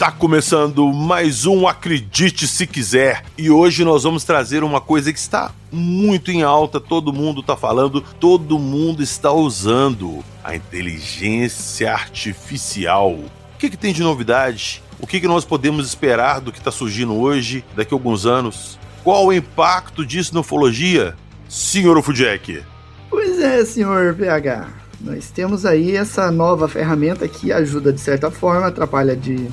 Está começando mais um Acredite Se Quiser, e hoje nós vamos trazer uma coisa que está muito em alta, todo mundo está falando, todo mundo está usando: a inteligência artificial. O que tem de novidade? O que nós podemos esperar do que está surgindo hoje, daqui a alguns anos? Qual o impacto disso na ufologia, senhor UFOJack? Pois é, senhor PH. Nós temos aí essa nova ferramenta que ajuda de certa forma, atrapalha de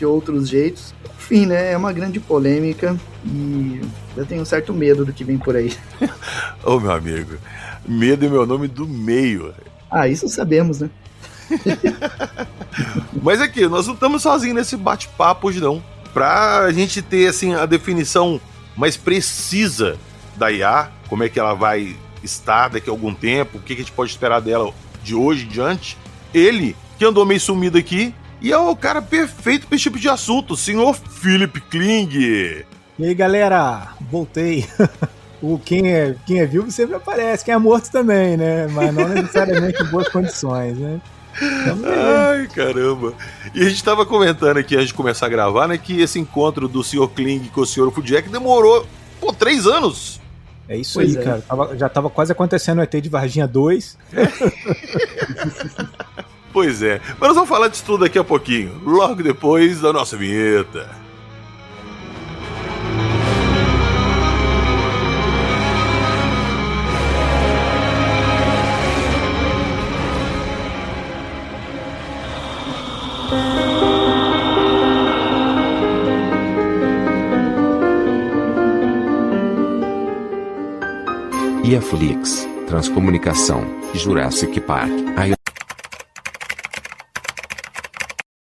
outros jeitos. Enfim, né? É uma grande polêmica e eu tenho um certo medo do que vem por aí. Ô, meu amigo, medo é meu nome do meio. Ah, isso sabemos, né? Mas aqui, nós não estamos sozinhos nesse bate-papo hoje não. Pra gente ter assim, a definição mais precisa da IA, como é que ela vai estar daqui a algum tempo, o que a gente pode esperar dela de hoje em diante, ele, que andou meio sumido aqui, e é o cara perfeito para esse tipo de assunto, o senhor Philip Kling. E aí, galera, voltei. Quem é vivo sempre aparece, quem é morto também, né? Mas não necessariamente em boas condições, né? Ai, caramba. E a gente tava comentando aqui antes de começar a gravar, né, que esse encontro do senhor Kling com o senhor UFOJack demorou, 3 anos. É isso aí, cara. Já tava quase acontecendo o ET de Varginha 2. Pois é. Mas nós vamos falar disso tudo daqui a pouquinho, logo depois da nossa vinheta. Iaflix, Transcomunicação, Jurassic Park.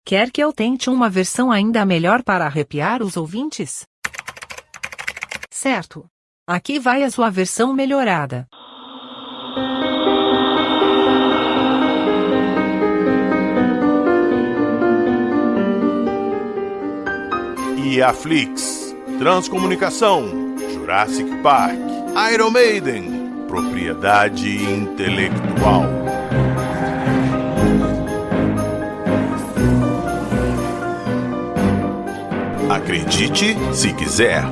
Quer que eu tente uma versão ainda melhor para arrepiar os ouvintes? Certo. Aqui vai a sua versão melhorada. Iaflix, Transcomunicação, Jurassic Park, Iron Maiden, propriedade intelectual. Acredite se quiser.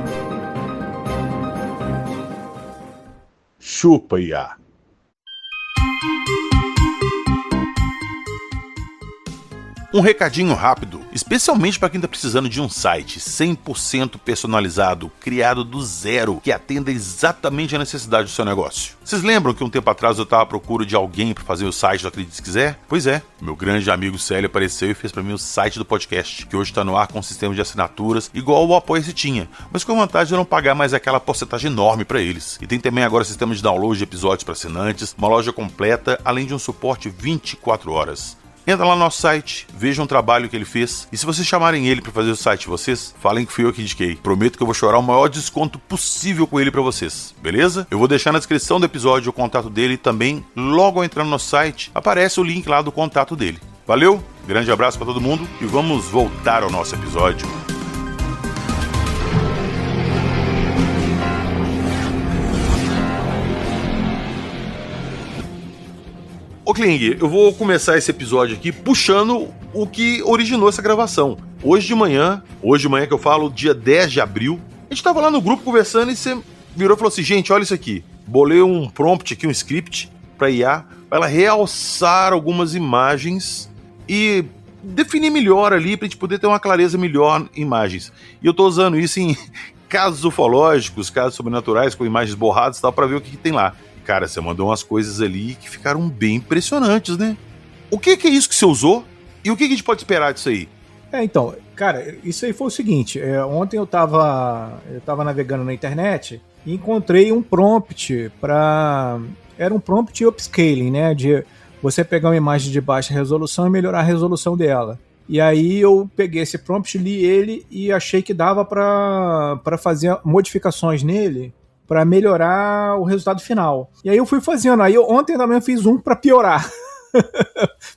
Chupa, IA. Um recadinho rápido, especialmente para quem está precisando de um site 100% personalizado, criado do zero, que atenda exatamente a necessidade do seu negócio. Vocês lembram que um tempo atrás eu estava à procura de alguém para fazer o site do Acredite Se Quiser? Pois é, meu grande amigo Célio apareceu e fez para mim o site do podcast, que hoje está no ar com um sistema de assinaturas igual o Apoia-se tinha, mas com a vantagem de não pagar mais aquela porcentagem enorme para eles. E tem também agora sistema de download de episódios para assinantes, uma loja completa, além de um suporte 24 horas. Entra lá no nosso site, vejam o trabalho que ele fez, e se vocês chamarem ele para fazer o site de vocês, falem que fui eu que indiquei. Prometo que eu vou chorar o maior desconto possível com ele para vocês, beleza? Eu vou deixar na descrição do episódio o contato dele e também, logo ao entrar no nosso site, aparece o link lá do contato dele. Valeu, grande abraço para todo mundo e vamos voltar ao nosso episódio. Ô Kling, eu vou começar esse episódio aqui puxando o que originou essa gravação. Hoje de manhã que eu falo, dia 10 de abril, a gente tava lá no grupo conversando e você virou e falou assim: gente, olha isso aqui. Bolei um prompt aqui, um script pra IA, pra ela realçar algumas imagens e definir melhor ali, pra gente poder ter uma clareza melhor em imagens. E eu tô usando isso em casos ufológicos, casos sobrenaturais, com imagens borradas e tal, pra ver o que tem lá. Cara, você mandou umas coisas ali que ficaram bem impressionantes, né? O que é isso que você usou? E o que a gente pode esperar disso aí? Então, cara, isso aí foi o seguinte. Ontem eu tava navegando na internet e encontrei um prompt era um prompt upscaling, né? De você pegar uma imagem de baixa resolução e melhorar a resolução dela. E aí eu peguei esse prompt, li ele e achei que dava para fazer modificações nele para melhorar o resultado final. E aí eu fui fazendo. Aí ontem também eu fiz um para piorar.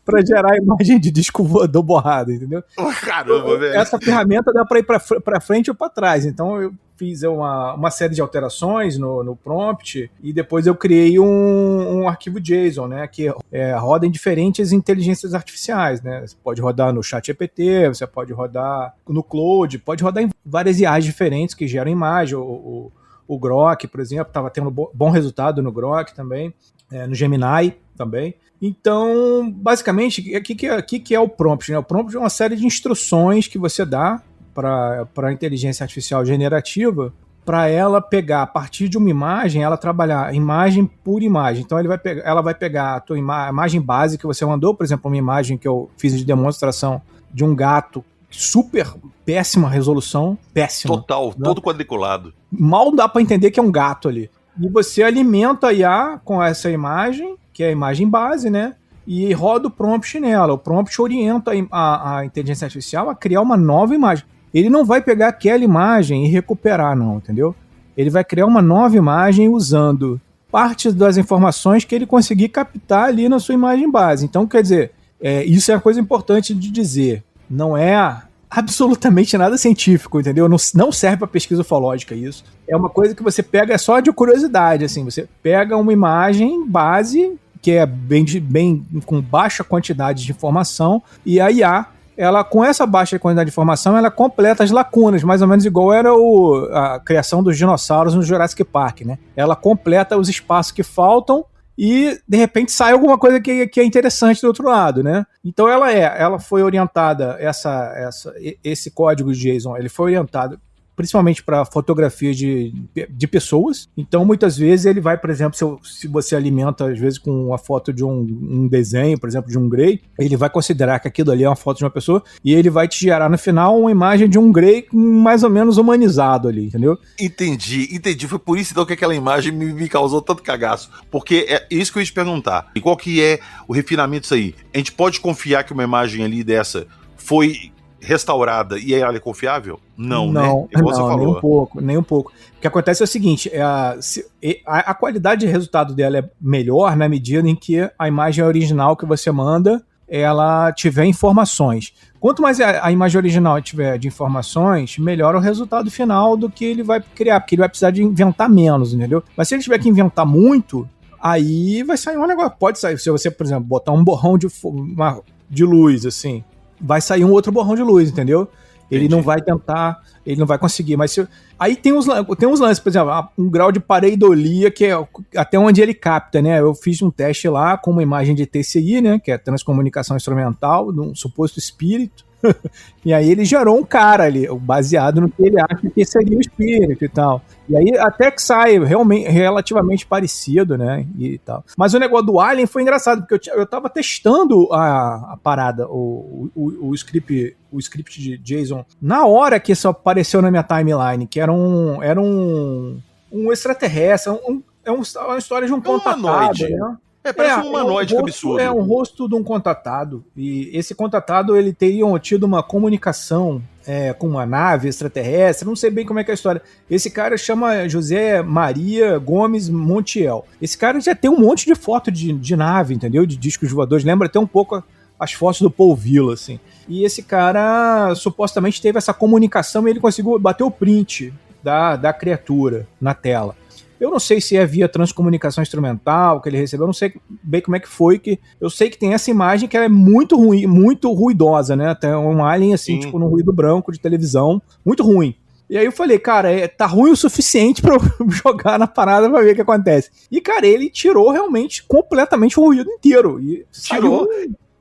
para gerar a imagem de disco voador borrado, entendeu? Caramba, velho. Essa ferramenta dá para ir para frente ou para trás. Então eu fiz uma série de alterações no prompt e depois eu criei um arquivo JSON, né, que roda em diferentes inteligências artificiais, né? Você pode rodar no ChatGPT, você pode rodar no Claude, pode rodar em várias IAs diferentes que geram imagem. O Grok, por exemplo, estava tendo bom resultado no Grok também, no Gemini também. Então, basicamente, o que é o prompt? Né? O prompt é uma série de instruções que você dá para a inteligência artificial generativa para ela pegar, a partir de uma imagem, ela trabalhar imagem por imagem. Então, ela vai pegar a tua imagem base que você mandou, por exemplo, uma imagem que eu fiz de demonstração de um gato, super péssima resolução, péssima. Total, né? Todo quadriculado. Mal dá para entender que é um gato ali. E você alimenta a IA com essa imagem, que é a imagem base, né? E roda o prompt nela. O prompt orienta a inteligência artificial a criar uma nova imagem. Ele não vai pegar aquela imagem e recuperar, não, entendeu? Ele vai criar uma nova imagem usando partes das informações que ele conseguir captar ali na sua imagem base. Então, quer dizer, isso é uma coisa importante de dizer. Não é absolutamente nada científico, entendeu? Não serve para pesquisa ufológica isso. É uma coisa que você pega só de curiosidade, assim. Você pega uma imagem base que é bem com baixa quantidade de informação e a IA, ela, com essa baixa quantidade de informação, ela completa as lacunas, mais ou menos igual era a criação dos dinossauros no Jurassic Park, né? Ela completa os espaços que faltam e, de repente, sai alguma coisa que é interessante do outro lado, né? Então, ela foi orientada, esse código de JSON, ele foi orientado principalmente para fotografia de pessoas. Então, muitas vezes, ele vai, por exemplo, se você alimenta, às vezes, com a foto de um desenho, por exemplo, de um Grey, ele vai considerar que aquilo ali é uma foto de uma pessoa e ele vai te gerar, no final, uma imagem de um Grey mais ou menos humanizado ali, entendeu? Entendi. Foi por isso, então, que aquela imagem me causou tanto cagaço. Porque é isso que eu ia te perguntar. E qual que é o refinamento disso aí? A gente pode confiar que uma imagem ali dessa foi restaurada e ela é confiável? Não, né? Igual você falou. Nem um pouco. O que acontece é o seguinte, a qualidade de resultado dela é melhor na medida em que a imagem original que você manda, ela tiver informações. Quanto mais a imagem original tiver de informações, melhor o resultado final do que ele vai criar, porque ele vai precisar de inventar menos, entendeu? Mas se ele tiver que inventar muito, aí vai sair um negócio. Pode sair, se você, por exemplo, botar um borrão de luz, assim, vai sair um outro borrão de luz, entendeu? Ele não vai tentar, ele não vai conseguir, mas aí tem uns lances, por exemplo, um grau de pareidolia, que é até onde ele capta, né? Eu fiz um teste lá com uma imagem de TCI, né? Que é transcomunicação instrumental, de um suposto espírito, e aí ele gerou um cara ali, baseado no que ele acha que seria o espírito e tal. E aí até que sai realmente, relativamente parecido, né, e tal. Mas o negócio do Alien foi engraçado, porque eu tava testando a parada, o script de JSON, na hora que isso apareceu na minha timeline, que era um extraterrestre, é uma história de um contatado, né? Parece um humanoide absurdo. É um rosto de um contatado. E esse contatado, ele teria tido uma comunicação com uma nave extraterrestre. Não sei bem como é que é a história. Esse cara chama José Maria Gomes Montiel. Esse cara já tem um monte de foto de nave, entendeu? De discos voadores. Lembra até um pouco as fotos do Paul Villa, assim. E esse cara supostamente teve essa comunicação e ele conseguiu bater o print da criatura na tela. Eu não sei se é via transcomunicação instrumental que ele recebeu, eu não sei bem como é que foi, que eu sei que tem essa imagem que ela é muito ruim, muito ruidosa, né? Tem um alien assim, tipo, no ruído branco de televisão, muito ruim. E aí eu falei, cara, tá ruim o suficiente pra eu jogar na parada pra ver o que acontece. E, cara, ele tirou realmente completamente o ruído inteiro. E tirou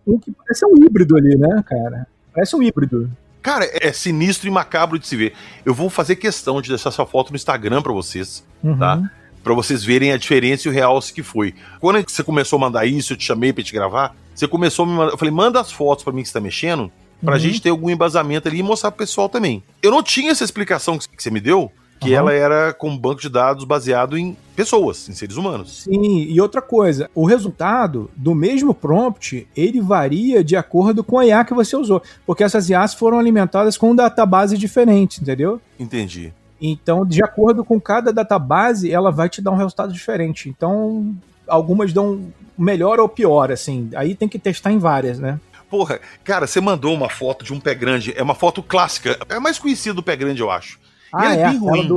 um que parece um híbrido ali, né, cara? Parece um híbrido. Cara, é sinistro e macabro de se ver. Eu vou fazer questão de deixar essa foto no Instagram pra vocês, tá? Pra vocês verem a diferença e o realce que foi. Quando você começou a mandar isso, eu te chamei pra te gravar, você começou a me mandar, eu falei, manda as fotos pra mim que você tá mexendo, pra gente ter algum embasamento ali e mostrar pro pessoal também. Eu não tinha essa explicação que você me deu, que ela era com um banco de dados baseado em pessoas, em seres humanos. Sim, e outra coisa, o resultado do mesmo prompt, ele varia de acordo com a IA que você usou, porque essas IAs foram alimentadas com databases diferentes, entendeu? Entendi. Então, de acordo com cada database, ela vai te dar um resultado diferente. Então, algumas dão melhor ou pior, assim. Aí tem que testar em várias, né? Porra, cara, você mandou uma foto de um pé grande, é uma foto clássica, é a mais conhecida do pé grande, eu acho. E ela é bem ruim.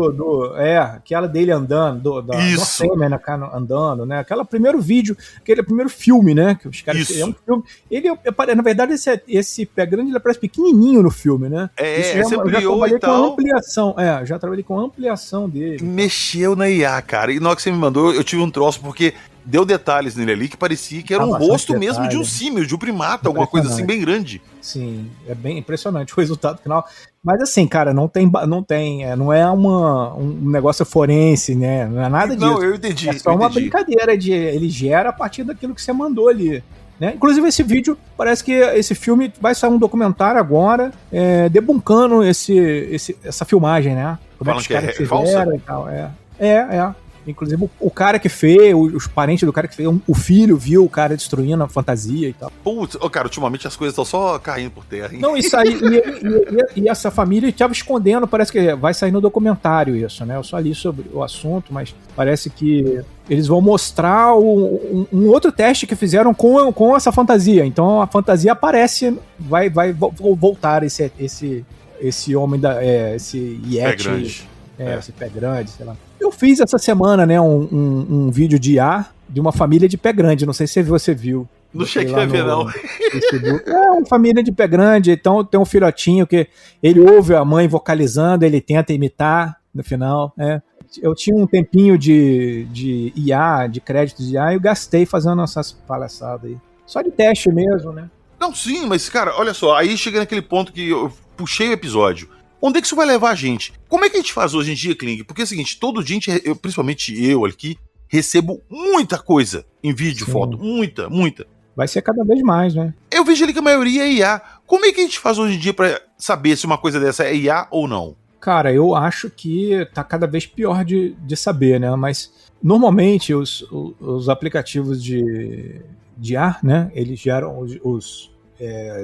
Aquela dele andando, Isso. Andando, né? Aquele primeiro vídeo, aquele primeiro filme, né? Que os caras Isso. um filme. Na verdade, esse pé grande ele parece pequenininho no filme, né? Você ampliou e tal. Com ampliação, já trabalhei com ampliação dele. Mexeu na IA, cara. E na hora que você me mandou, eu tive um troço, porque deu detalhes nele ali que parecia que era um rosto mesmo de um símio, de um primata, alguma coisa assim bem grande. Sim, é bem impressionante o resultado final. Mas assim, cara, não é um negócio forense, né? Não é nada disso. Não, eu entendi. É só uma brincadeira ele gera a partir daquilo que você mandou ali. Né? Inclusive esse vídeo, parece que esse filme vai sair um documentário agora, debunkando essa filmagem, né? Como Falam é que os caras fizeram falsa? e tal. Inclusive o cara que fez, os parentes do cara que fez, o filho viu o cara destruindo a fantasia e tal. Putz, cara, ultimamente as coisas estão só caindo por terra, hein? Não, isso aí, e essa família estava escondendo, parece que vai sair no documentário isso, né? Eu só li sobre o assunto, mas parece que eles vão mostrar um outro teste que fizeram com essa fantasia. Então a fantasia aparece, vai voltar esse homem, esse Yeti. Pé grande. Esse pé grande, sei lá. Eu fiz essa semana, né, um vídeo de IA de uma família de pé grande. Não sei se você viu. Não cheguei a ver, não. Uma família de pé grande. Então tem um filhotinho que ele ouve a mãe vocalizando, ele tenta imitar no final. Eu tinha um tempinho de IA, de crédito de IA, e eu gastei fazendo essas palhaçadas aí. Só de teste mesmo, né? Não, sim, mas, cara, olha só. Aí chega naquele ponto que eu puxei o episódio. Onde é que isso vai levar a gente? Como é que a gente faz hoje em dia, Kling? Porque é o seguinte, todo dia, principalmente eu aqui, recebo muita coisa em vídeo, foto. Muita. Vai ser cada vez mais, né? Eu vejo ali que a maioria é IA. Como é que a gente faz hoje em dia pra saber se uma coisa dessa é IA ou não? Cara, eu acho que tá cada vez pior de saber, né? Mas, normalmente, os aplicativos de IA, né? Eles geram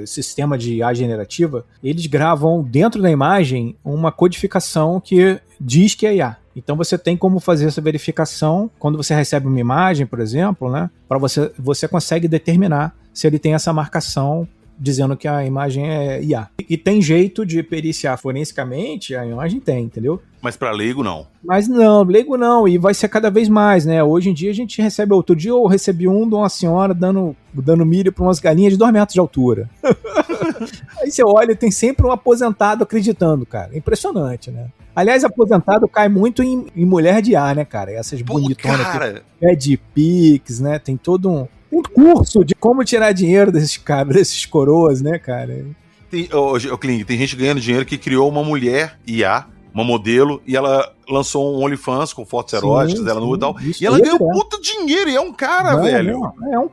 sistema de IA generativa, eles gravam dentro da imagem uma codificação que diz que é IA. Então você tem como fazer essa verificação quando você recebe uma imagem, por exemplo, né? Para você consegue determinar se ele tem essa marcação dizendo que a imagem é IA. E tem jeito de periciar forensicamente, a imagem tem, entendeu? Mas para leigo não. Mas não, leigo não, e vai ser cada vez mais, né? Hoje em dia a gente recebe, outro dia eu recebi de uma senhora dando milho para umas galinhas de 2 metros de altura. Aí você olha e tem sempre um aposentado acreditando, cara. Impressionante, né? Aliás, aposentado cai muito em mulher de ar, né, cara? Essas bonitonas de Pix, né? Tem todo um curso de como tirar dinheiro desses caras, desses coroas, né, cara? Kling, tem gente ganhando dinheiro que criou uma mulher IA, uma modelo, e ela lançou um OnlyFans com fotos eróticas dela nua e tal. E ela ganhou puta dinheiro, e é um cara, velho. Não, é um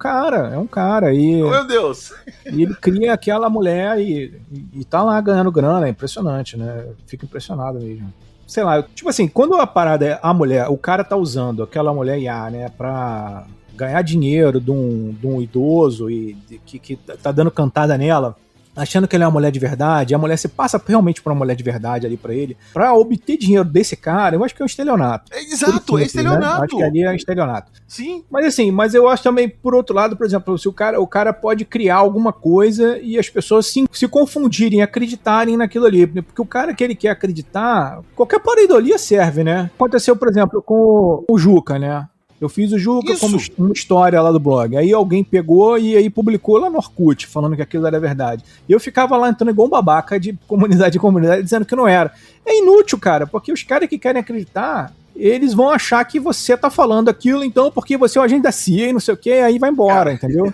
cara. E, meu Deus. E ele cria aquela mulher e tá lá ganhando grana, é impressionante, né? Fico impressionado mesmo. Sei lá, tipo assim, quando a parada é a mulher, o cara tá usando aquela mulher IA, né, pra ganhar dinheiro de um idoso e que tá dando cantada nela, achando que ele é uma mulher de verdade, a mulher se passa realmente por uma mulher de verdade ali pra ele, pra obter dinheiro desse cara, eu acho que é um estelionato. Exato, é estelionato. Né? Acho que ali é estelionato. Sim. Mas eu acho também, por outro lado, por exemplo, se o cara pode criar alguma coisa e as pessoas se confundirem, acreditarem naquilo ali, porque o cara que ele quer acreditar, qualquer pareidolia serve, né? Aconteceu, por exemplo, com o Juca, né? Eu fiz o Juca como uma história lá do blog. Aí alguém pegou e aí publicou lá no Orkut, falando que aquilo era verdade. E eu ficava lá entrando igual um babaca de comunidade em comunidade, dizendo que não era. É inútil, cara, porque os caras que querem acreditar, eles vão achar que você tá falando aquilo, então, porque você é um agente da CIA e não sei o que, aí vai embora, entendeu?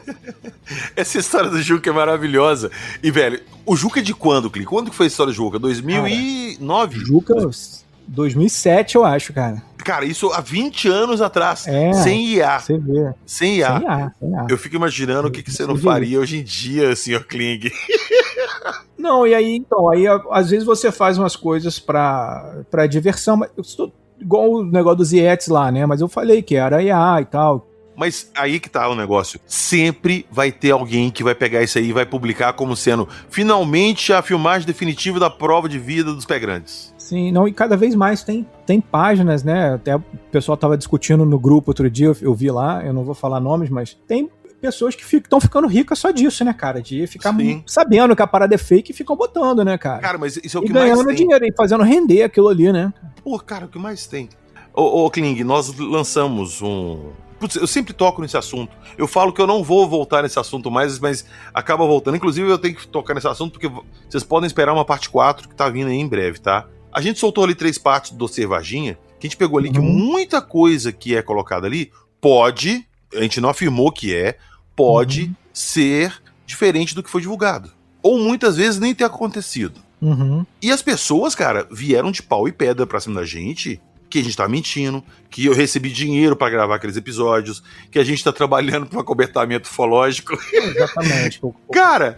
Essa história do Juca é maravilhosa. E, velho, o Juca é de quando, Clique? Quando que foi a história do Juca? 2009? Juca... 2007, eu acho, cara. Cara, isso há 20 anos atrás. Sem IA. Você vê. Sem IA. Eu fico imaginando o que você não faria hoje em dia, Sr. Kling. Não, e aí, então, às vezes você faz umas coisas pra diversão, mas eu estou igual o negócio dos Yetis lá, né? Mas eu falei que era IA e tal. Mas aí que tá o negócio. Sempre vai ter alguém que vai pegar isso aí e vai publicar como sendo finalmente a filmagem definitiva da prova de vida dos pé grandes. Sim, não, e cada vez mais tem páginas, né? Até o pessoal tava discutindo no grupo outro dia, eu vi lá, eu não vou falar nomes, mas tem pessoas que estão ficando ricas só disso, né, cara? De ficar sabendo que a parada é fake e ficam botando, né, cara? Cara, mas isso é o e que mais tem. ganhando dinheiro e fazendo render aquilo ali, né? Pô, cara, o que mais tem? Ô, Kling, nós lançamos um... Putz, eu sempre toco nesse assunto. Eu falo que eu não vou voltar nesse assunto mais, mas acaba voltando. Inclusive, eu tenho que tocar nesse assunto porque vocês podem esperar uma parte 4 que tá vindo aí em breve, tá? A gente soltou ali 3 partes do Dossiê Varginha, que a gente pegou ali que muita coisa que é colocada ali pode, a gente não afirmou que pode ser diferente do que foi divulgado. Ou muitas vezes nem ter acontecido. E as pessoas, cara, vieram de pau e pedra pra cima da gente, que a gente tá mentindo, que eu recebi dinheiro pra gravar aqueles episódios, que a gente tá trabalhando pra cobertamento ufológico. Exatamente. Cara,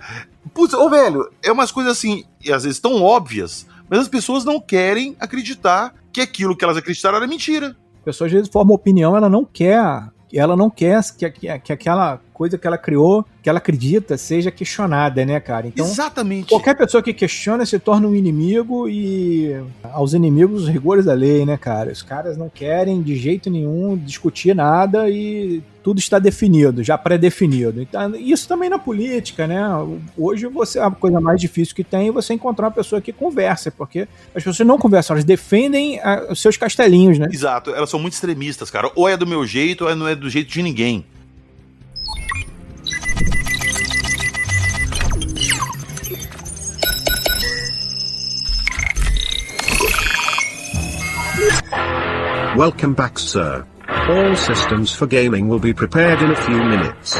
putz, velho, é umas coisas assim, e às vezes tão óbvias, mas as pessoas não querem acreditar que aquilo que elas acreditaram era mentira. A pessoa às vezes forma opinião, ela não quer que aquela coisa que ela criou, que ela acredita, seja questionada, né, cara? Então, exatamente. Qualquer pessoa que questiona se torna um inimigo e aos inimigos os rigores da lei, né, cara? Os caras não querem de jeito nenhum discutir nada e tudo está definido, já pré-definido. Então, isso também na política, né? Hoje a coisa mais difícil que tem é você encontrar uma pessoa que conversa, porque as pessoas não conversam, elas defendem os seus castelinhos, né? Exato, elas são muito extremistas, cara. Ou é do meu jeito, ou não é do jeito de ninguém. Welcome back, sir. All systems for gaming will be prepared in a few minutes.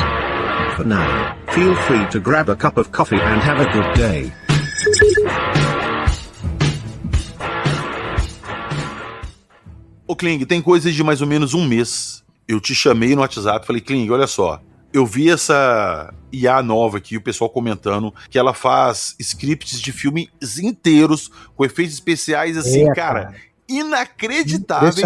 For now, feel free to grab a cup of coffee and have a good day. Ô Kling, tem coisa de mais ou menos um mês. Eu te chamei no WhatsApp e falei, Kling, olha só, eu vi essa IA nova aqui, o pessoal comentando que ela faz scripts de filmes inteiros, com efeitos especiais assim, cara, inacreditáveis.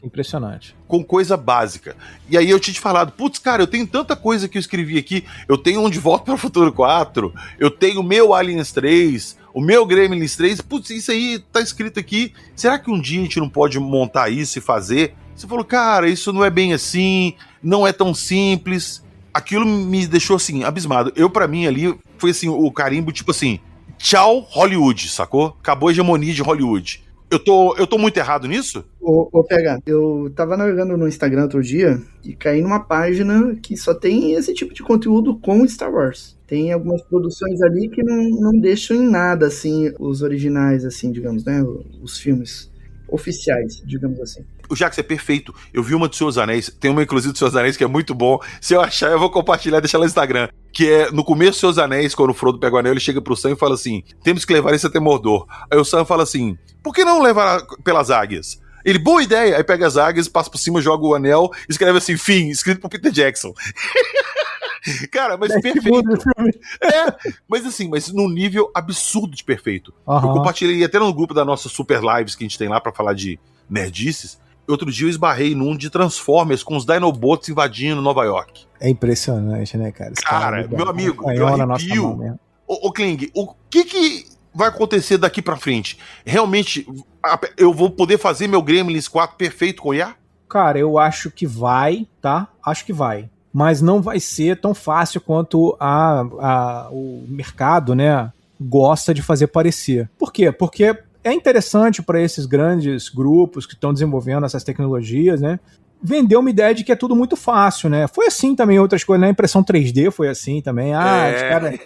Impressionante. Com coisa básica. E aí eu tinha te falado, putz, cara, eu tenho tanta coisa que eu escrevi aqui, eu tenho um De Volta para o Futuro 4, eu tenho o meu Aliens 3, o meu Gremlins 3, putz, isso aí tá escrito aqui, será que um dia a gente não pode montar isso e fazer? Você falou, cara, isso não é bem assim, não é tão simples. Aquilo me deixou assim, abismado. Pra mim ali, foi assim, o carimbo, tipo assim, tchau Hollywood, sacou? Acabou a hegemonia de Hollywood. Eu tô muito errado nisso? Ô, PH, eu tava navegando no Instagram outro dia e caí numa página que só tem esse tipo de conteúdo com Star Wars. Tem algumas produções ali que não deixam em nada, assim, os originais, assim, digamos, né? Os filmes oficiais, digamos assim. O Jax é perfeito. Eu vi uma do Senhor dos Anéis, tem uma inclusive do Senhor dos Anéis que é muito bom. Se eu achar, eu vou compartilhar e deixar lá no Instagram. Que é, no começo do Senhor dos Anéis, quando o Frodo pega o anel, ele chega pro Sam e fala assim, temos que levar isso até Mordor. Aí o Sam fala assim, por que não levar pelas águias? Ele, boa ideia. Aí pega as águias, passa por cima, joga o anel, escreve assim, fim, escrito por Peter Jackson. Cara, mas perfeito. Mas assim, mas num nível absurdo de perfeito. Eu compartilhei até no grupo da nossa Super Lives que a gente tem lá pra falar de nerdices. Outro dia eu esbarrei num de Transformers com os Dinobots invadindo Nova York. É impressionante, né, cara? Cara, meu amigo, eu arrepio. Ô Kling, o que vai acontecer daqui pra frente? Realmente, eu vou poder fazer meu Gremlins 4 perfeito com IA? Cara, eu acho que vai, tá? Acho que vai. Mas não vai ser tão fácil quanto o mercado, né, gosta de fazer parecer. Por quê? Porque é interessante para esses grandes grupos que estão desenvolvendo essas tecnologias, né, vender uma ideia de que é tudo muito fácil, né? Foi assim também outras coisas, né? A impressão 3D foi assim também. Os caras...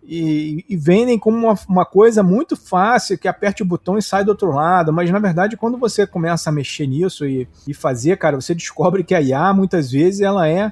E vendem como uma coisa muito fácil, que aperte o botão e sai do outro lado. Mas, na verdade, quando você começa a mexer nisso e fazer, cara, você descobre que a IA, muitas vezes, ela é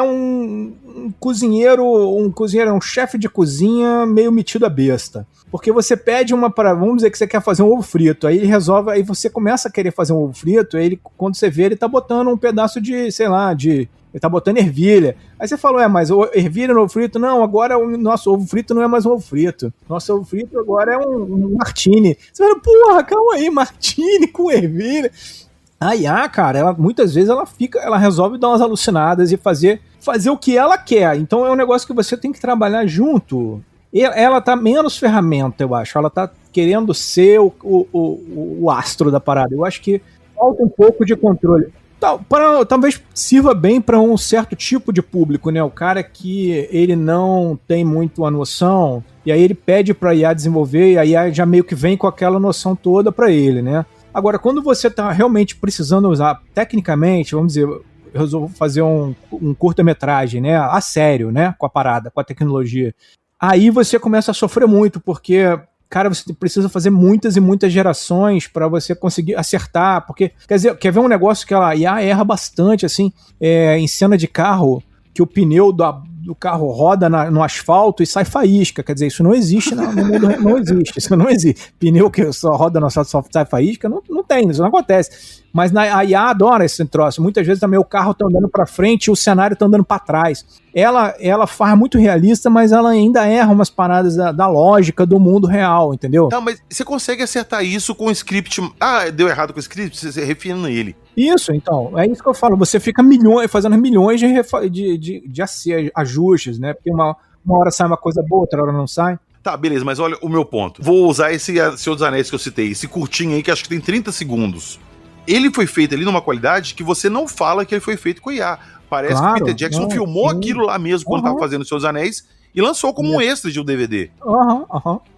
um cozinheiro, um chefe de cozinha meio metido a besta. Porque você pede vamos dizer que você quer fazer um ovo frito, aí ele resolve, aí você começa a querer fazer um ovo frito, aí quando você vê, ele tá botando um pedaço de, sei lá, ele tá botando ervilha. Aí você falou, mas ervilha no ovo frito? Não, agora o nosso ovo frito não é mais um ovo frito. Nosso ovo frito agora é um martini. Você fala, porra, calma aí, martini com ervilha. A IA, cara, muitas vezes ela resolve dar umas alucinadas e fazer o que ela quer. Então é um negócio que você tem que trabalhar junto. Ela tá menos ferramenta, eu acho. Ela tá querendo ser o astro da parada. Eu acho que falta um pouco de controle. Talvez sirva bem para um certo tipo de público, né? O cara que ele não tem muito a noção, e aí ele pede para a IA desenvolver, e a IA já meio que vem com aquela noção toda para ele, né? Agora, quando você está realmente precisando usar tecnicamente, vamos dizer, eu resolvo fazer um curta-metragem, né? A sério, né? Com a parada, com a tecnologia. Aí você começa a sofrer muito, porque, cara, você precisa fazer muitas e muitas gerações para você conseguir acertar, porque, quer ver um negócio que a IA erra bastante, assim, em cena de carro, que o pneu do carro roda no asfalto e sai faísca, quer dizer, isso não existe no mundo, não existe, isso não existe. Pneu que só roda no asfalto só sai faísca, não tem, isso não acontece. Mas a IA adora esse troço. Muitas vezes também o carro tá andando para frente e o cenário tá andando para trás. Ela faz muito realista, mas ela ainda erra umas paradas da lógica do mundo real, entendeu? Não, mas você consegue acertar isso com o script. Ah, deu errado com o script, você refina ele. Isso, então, é isso que eu falo. Você fica fazendo milhões de ajustes, né? Porque uma hora sai uma coisa boa, outra hora não sai. Tá, beleza, mas olha o meu ponto. Vou usar esse Senhor dos Anéis que eu citei, esse curtinho aí que acho que tem 30 segundos. Ele foi feito ali numa qualidade que você não fala que ele foi feito com IA. Parece que o Peter Jackson filmou aquilo lá mesmo quando tava fazendo Senhor dos Anéis e lançou como um extra de um DVD.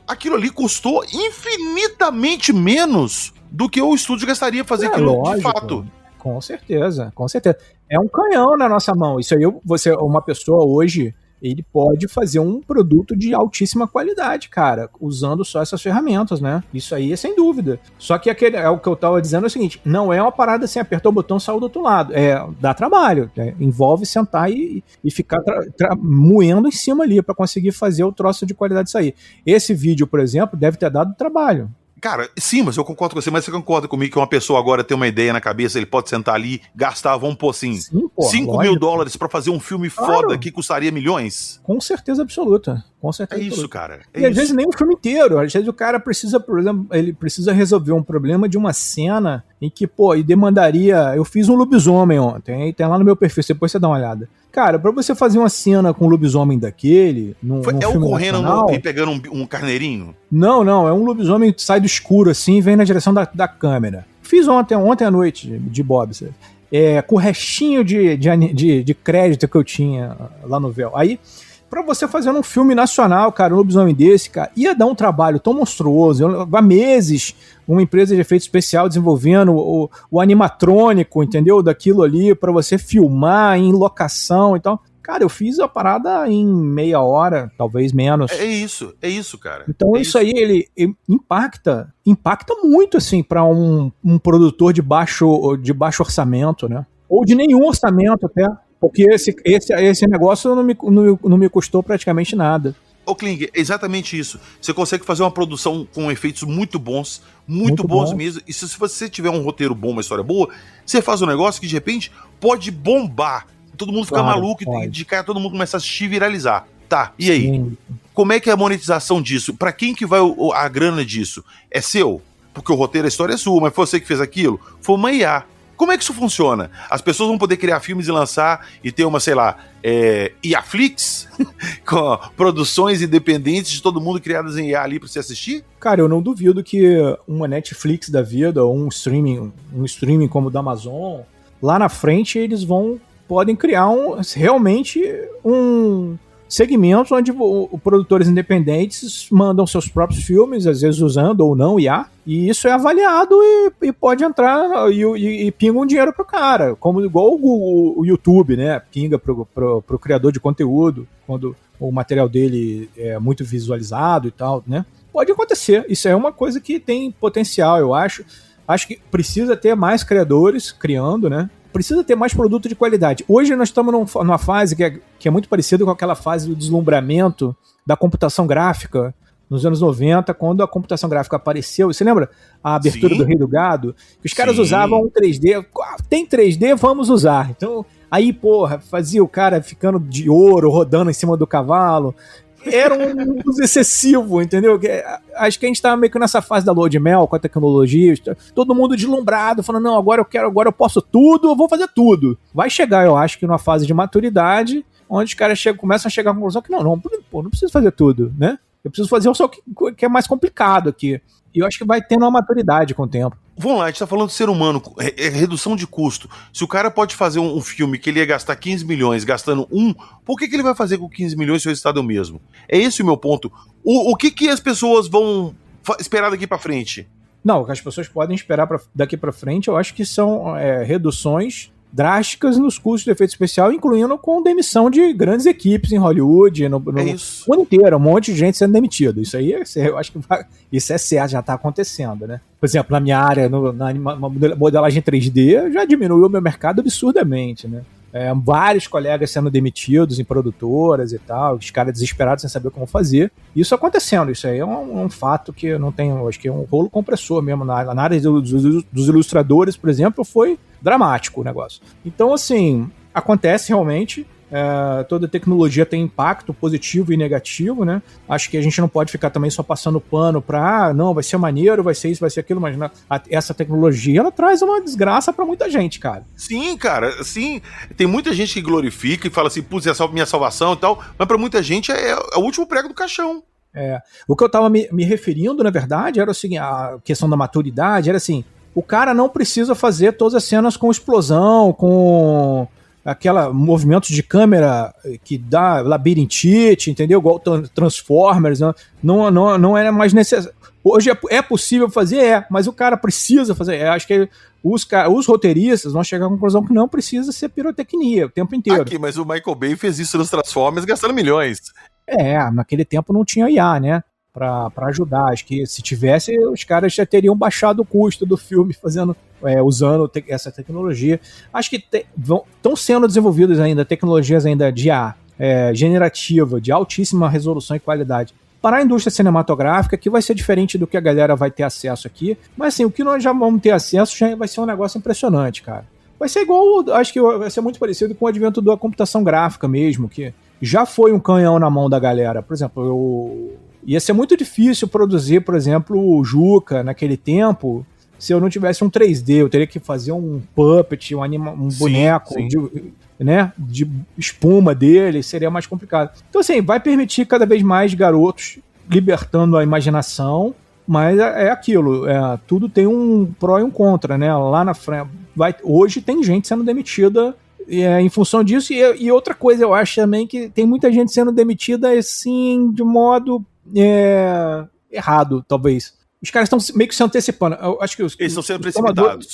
Aquilo ali custou infinitamente menos do que o estúdio gastaria fazer aquilo lógico, de fato. Com certeza, com certeza. É um canhão na nossa mão. Isso aí, uma pessoa hoje, ele pode fazer um produto de altíssima qualidade, cara, usando só essas ferramentas, né? Isso aí é sem dúvida. Só que o que eu tava dizendo é o seguinte, não é uma parada assim, apertou o botão, saiu do outro lado. Dá trabalho, envolve sentar e ficar moendo em cima ali pra conseguir fazer o troço de qualidade sair. Esse vídeo, por exemplo, deve ter dado trabalho. Cara, sim, mas eu concordo com você, mas você concorda comigo que uma pessoa agora tem uma ideia na cabeça, ele pode sentar ali, gastar, vamos pôr assim, $5 mil pra fazer um filme foda que custaria milhões? Com certeza absoluta. Com certeza. É isso, cara. E às vezes nem o filme inteiro. Às vezes o cara precisa, por exemplo, ele precisa resolver um problema de uma cena em que, e demandaria. Eu fiz um lobisomem ontem, hein? Tem lá no meu perfil, depois você dá uma olhada. Cara, pra você fazer uma cena com um lobisomem daquele. Num filme o correndo e pegando um carneirinho? Não. É um lobisomem que sai do escuro assim e vem na direção da câmera. Fiz ontem à noite, de Bob, sabe? Com o restinho de crédito que eu tinha lá no véu. Aí, pra você fazer um filme nacional, cara, um lobisomem desse, cara, ia dar um trabalho tão monstruoso. Há meses, uma empresa de efeito especial desenvolvendo o animatrônico, entendeu? Daquilo ali, pra você filmar em locação e tal. Cara, eu fiz a parada em meia hora, talvez menos. É isso, cara. Então isso aí, ele impacta muito, assim, pra um produtor de baixo orçamento, né? Ou de nenhum orçamento até. Porque esse negócio não me custou praticamente nada. Ô Kling, é exatamente isso. Você consegue fazer uma produção com efeitos muito bons mesmo. E se você tiver um roteiro bom, uma história boa, você faz um negócio que de repente pode bombar. Todo mundo fica maluco e de cara todo mundo começa a assistir e viralizar. Tá, e aí? Sim. Como é que é a monetização disso? Pra quem que vai a grana disso? É seu? Porque o roteiro, a história é sua, mas foi você que fez aquilo? Foi uma IA. Como é que isso funciona? As pessoas vão poder criar filmes e lançar e ter uma, sei lá, IAflix? Com produções independentes de todo mundo criadas em IA ali pra você assistir? Cara, eu não duvido que uma Netflix da vida, ou um streaming como o da Amazon, lá na frente eles podem criar realmente um segmento onde produtores independentes mandam seus próprios filmes, às vezes usando ou não IA, e isso é avaliado e pode entrar e pinga um dinheiro pro cara, igual o YouTube, né? Pinga pro criador de conteúdo, quando o material dele é muito visualizado e tal, né? Pode acontecer, isso é uma coisa que tem potencial, eu acho. Acho que precisa ter mais criadores criando, né? Precisa ter mais produto de qualidade. Hoje nós estamos numa fase que é muito parecida com aquela fase do deslumbramento da computação gráfica nos anos 90, quando a computação gráfica apareceu. Você lembra a abertura do Rei do Gado? Que os caras usavam 3D. Tem 3D, vamos usar. Então, aí, fazia o cara ficando de ouro, rodando em cima do cavalo. Era um uso excessivo, entendeu? Acho que a gente tava meio que nessa fase da lua de mel com a tecnologia, todo mundo deslumbrado, falando, não, agora eu posso tudo, eu vou fazer tudo. Vai chegar, eu acho que numa fase de maturidade, onde os caras começam a chegar à conclusão que não precisa fazer tudo, né? Eu preciso fazer só o que é mais complicado aqui. E eu acho que vai tendo uma maturidade com o tempo. Vamos lá, a gente tá falando de ser humano, redução de custo. Se o cara pode fazer um filme que ele ia gastar 15 milhões gastando por que ele vai fazer com 15 milhões se o resultado é o mesmo? É esse o meu ponto. O que as pessoas vão esperar daqui pra frente? Não, o que as pessoas podem esperar daqui pra frente, eu acho que são reduções drásticas nos custos de efeito especial, incluindo com demissão de grandes equipes em Hollywood, no mundo inteiro, um monte de gente sendo demitido. Isso aí, eu acho que isso é certo, já está acontecendo, né? Por exemplo, na minha área, na modelagem 3D, já diminuiu o meu mercado absurdamente, né? Vários colegas sendo demitidos em produtoras e tal, os caras desesperados sem saber como fazer. Isso acontecendo, isso aí é um fato que não tem, acho que é um rolo compressor mesmo. Na área dos ilustradores, por exemplo, foi dramático o negócio. Então, assim, acontece realmente. Toda tecnologia tem impacto positivo e negativo, né? Acho que a gente não pode ficar também só passando pano pra, não, vai ser maneiro, vai ser isso, vai ser aquilo, mas essa tecnologia, ela traz uma desgraça pra muita gente, cara. Sim, cara, sim. Tem muita gente que glorifica e fala assim, putz, é a minha salvação e tal, mas pra muita gente é o último prego do caixão. O que eu tava me referindo, na verdade, era o seguinte, a questão da maturidade, era assim, o cara não precisa fazer todas as cenas com explosão, com aquela movimentos de câmera que dá labirintite, entendeu? Igual Transformers, né? Não é mais necessário. Hoje é possível fazer, mas o cara precisa fazer. Acho que os roteiristas vão chegar à conclusão que não precisa ser pirotecnia o tempo inteiro. Aqui, mas o Michael Bay fez isso nos Transformers gastando milhões. Naquele tempo não tinha IA, né? Pra ajudar. Acho que se tivesse, os caras já teriam baixado o custo do filme usando essa tecnologia. Acho que estão sendo desenvolvidas ainda tecnologias ainda de IA generativa, de altíssima resolução e qualidade. Para a indústria cinematográfica, que vai ser diferente do que a galera vai ter acesso aqui. Mas assim, o que nós já vamos ter acesso já vai ser um negócio impressionante, cara. Vai ser igual, acho que vai ser muito parecido com o advento da computação gráfica mesmo, que já foi um canhão na mão da galera. Por exemplo, ia ser muito difícil produzir, por exemplo, o Juca naquele tempo, se eu não tivesse um 3D. Eu teria que fazer um puppet, um boneco, sim. De espuma dele, seria mais complicado. Então, assim, vai permitir cada vez mais garotos libertando a imaginação, mas é aquilo, tudo tem um pró e um contra, né? Lá na frente, hoje tem gente sendo demitida em função disso, e outra coisa, eu acho também que tem muita gente sendo demitida, assim, de modo errado, talvez. Os caras estão meio que se antecipando. Eu acho que eles estão sendo precipitados.